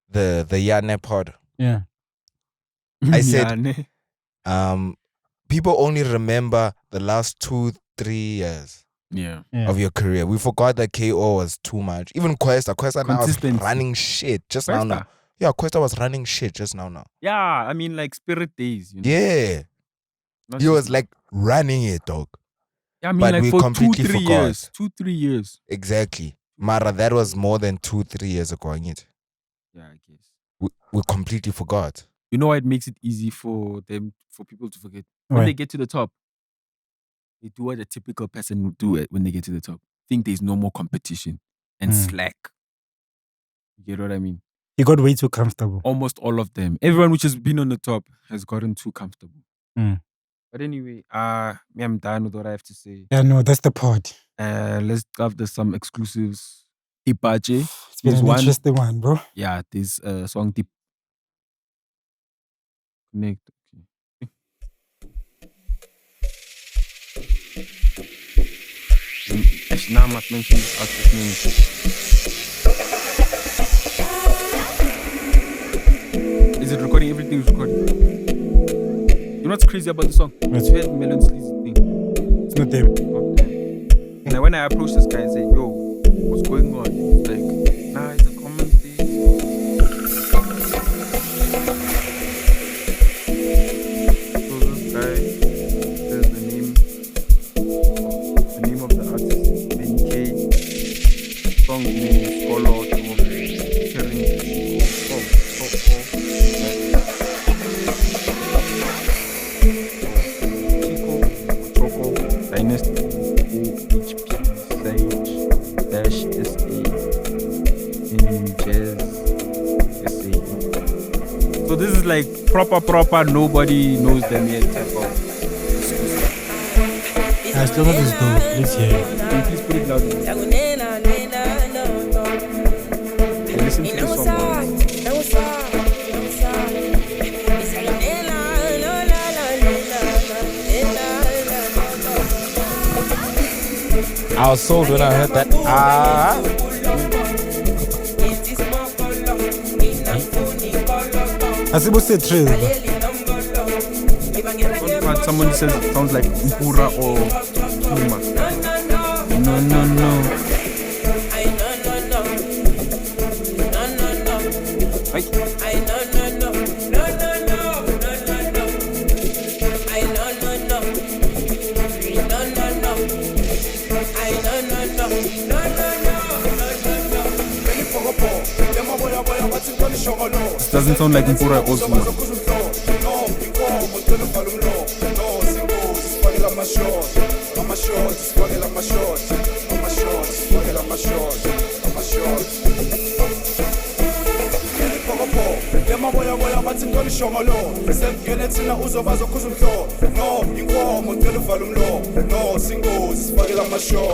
the Yane pod. Yeah. I said, people only remember the last 2-3 years. Yeah. of your career. We forgot that KO was too much. Even Questa now was Consistency. running shit just now. Questa? Yeah, Questa was running shit just now. Yeah, I mean, like Spirit Days. You know? Yeah. Not He just was now. like running it, dog. Yeah, I mean, but like we for completely 2-3 forgot. years. 2-3 years. Exactly. Mara, that was more than 2-3 years ago. Ain't it? Yeah, I guess. We completely forgot. You know why it makes it easy for people to forget? When Why? they get to the top, they do what a typical person would do when they get to the top. Think there's no more competition and slack. You get what I mean? He got way too comfortable. Almost all of them. Everyone which has been on the top has gotten too comfortable. But anyway, me, I'm done with what I have to say. Yeah, no, that's the part. Let's have some exclusives. Ipache. It's been an interesting one, bro. Yeah, this song Deep Connect. Actually, now I must mention this artist's name. Is it recording? Everything is recording. You know what's crazy about the song? It's heard Melon Sleazy thing. It's not them. And when I approached this guy and said, yo, what's going on? He's like, nah, it's a common thing. So this guy says the name of the artist, NK. Song name is Follow Out featuring Chico, Dynasty, OHP, Sage, Dash SA, in Jazz SA. So this is like proper, nobody knows them yet type of exclusive. I still got this dope. Let's hear it. Can you please put it louder? Okay, listen to the song once. I was sold when I heard that. Asibusi trail. But someone says it sounds like Mpura or Puma. No. This doesn't sound like Mpura or Puma.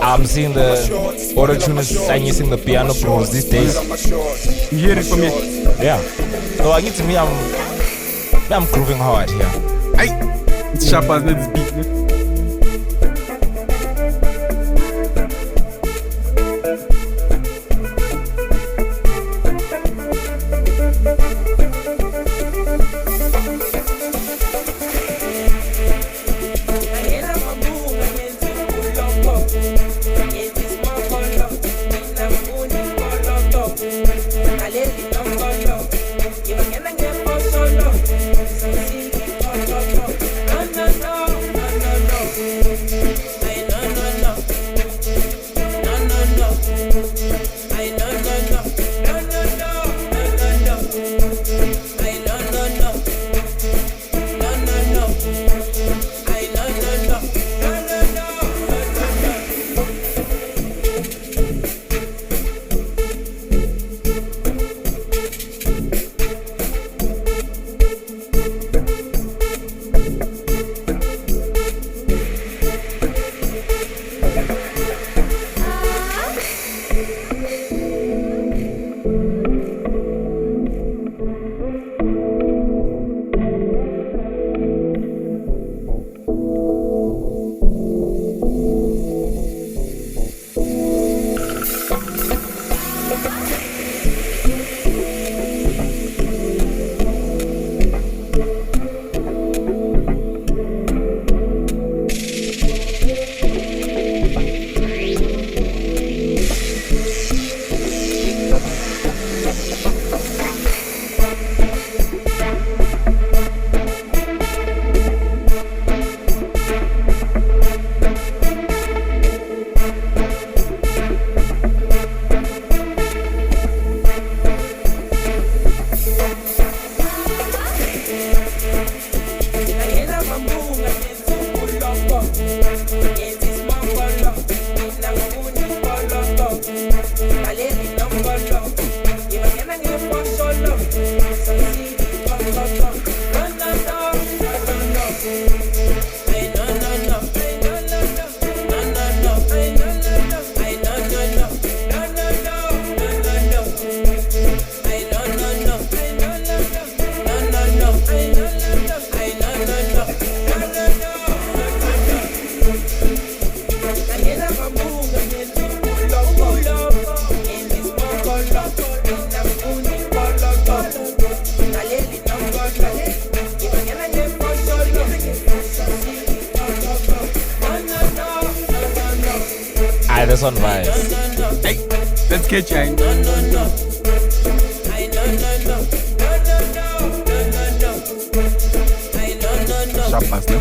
I'm seeing the auto-tune is singing the piano pros these days. You hear it from me? Yeah. So I get to me, I'm grooving hard here. It's sharp as this beat. on Vice. Hey, let's catch you. Sharp pass, no?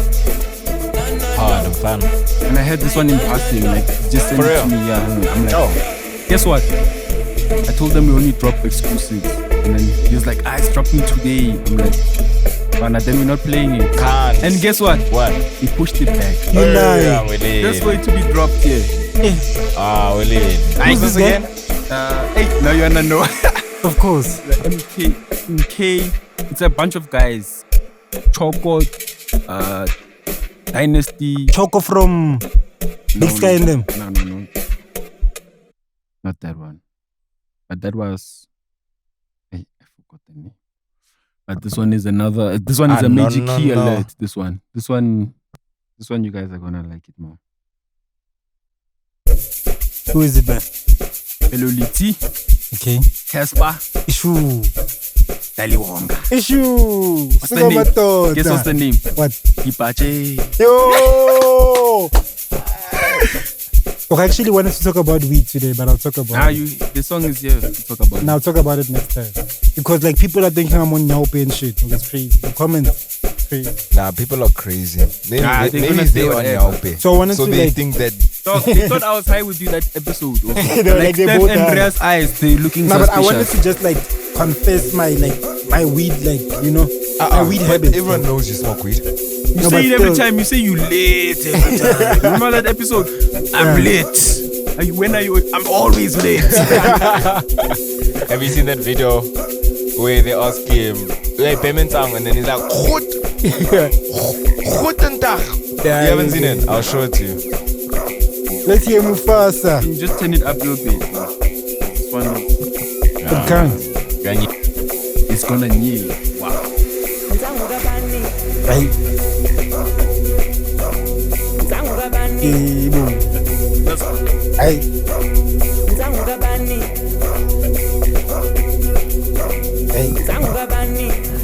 Hard, I'm fan. And I had this one in passing, like just send For it real? to me. Yeah, I'm like, Oh, guess what? I told them we only drop exclusives, and then he was like, it's dropping today. I'm like, but then we're not playing it. can't. And guess what? What? He pushed it back. You lie. Yeah, we did. Just for it to be dropped here. Ah, we did. Who's this guy? again? Hey, now you wanna know? Of course. The MK. It's a bunch of guys. Choco, Dynasty. Choco from Big Sky and them. No. Not that one. But that was. I forgot the name. But this one is another. This one is a no, major no, key no. alert. This one. You guys are gonna like it more. Who is it, man? Eloliti, Okay. Casper, Issue. Daliwonga. Issue. What's the name? Guess what's the name? What? Ipache. Yo! Okay, I actually wanted to talk about weed today, but I'll talk about it. The song is here to talk about. Now I'll talk about it next time. Because like people are thinking I'm on Nyaupe and shit. It's crazy. The comments, crazy. Nah, people are crazy. Maybe, Nah, they're gonna maybe say they on whatever. Yaupe. So I wanted So to they like think that. So they thought I was high with you that episode. Also. They were like, they Steph both and high. Rhea's eyes, they looking no, but I wanted suspicious. to just like confess my weed my weed but habits. everyone knows you smoke weed. You No, say but it every still- time. You say you late every time. Remember that episode? I'm late. When are you? I'm always late. Have you seen that video where they ask him, hey, payment song, and then he's like, Goed. Goedendag. Yeah, You haven't yeah, seen it? I'll show it to you. Let's hear Mufasa. Can you just turn it up a little bit? This one, It can't. it's gonna kneel. Wow. Right? Boom. Hey. Hey.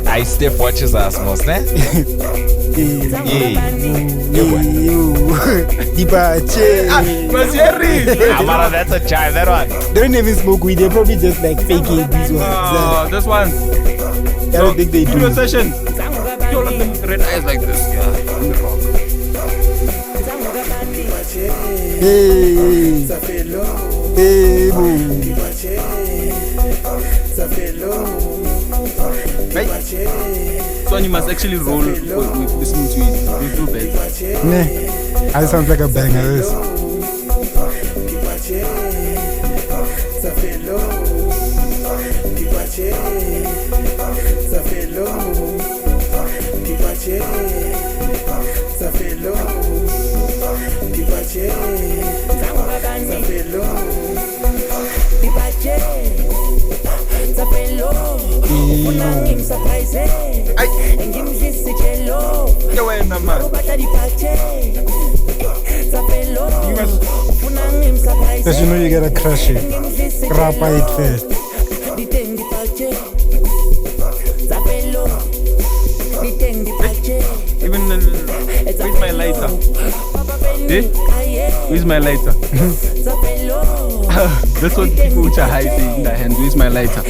I Steph watches us most, eh? Yeah. Dibache. Amara, that's a child, that one. They don't even smoke weed. They probably just like faking these ones. This one. I don't think they Video do. session. All of them with red eyes like this. Yeah. On the rock. Hey. Hey, boom. Right? So you must actually roll with listening to it. You do better. Nah. That sounds like a banger. This. Because you know you gotta crush it. Rapa it first. Even where's my lighter? Eh? Where's my lighter? That's what people which are high say in their hand. Where's my lighter?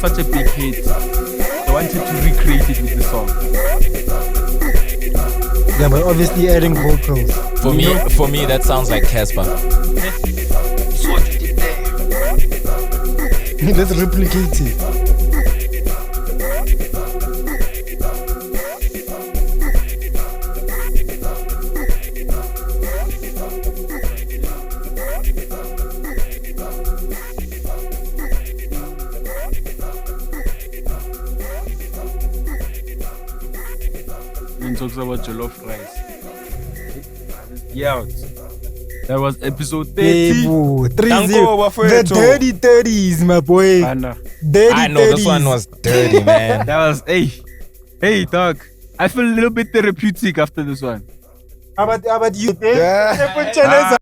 was such a big hit. They wanted to recreate it with the song. Yeah, but obviously adding vocals. For me, that sounds like Casper. Let's replicate it. And talks about jollof rice. Yeah. That was episode 30. Bebo, 30. Danko, The dirty 30s, my boy. Anna. Dirty I know 30s. this one was dirty, man. That was hey dog. I feel a little bit therapeutic after this one. How about you? Yeah.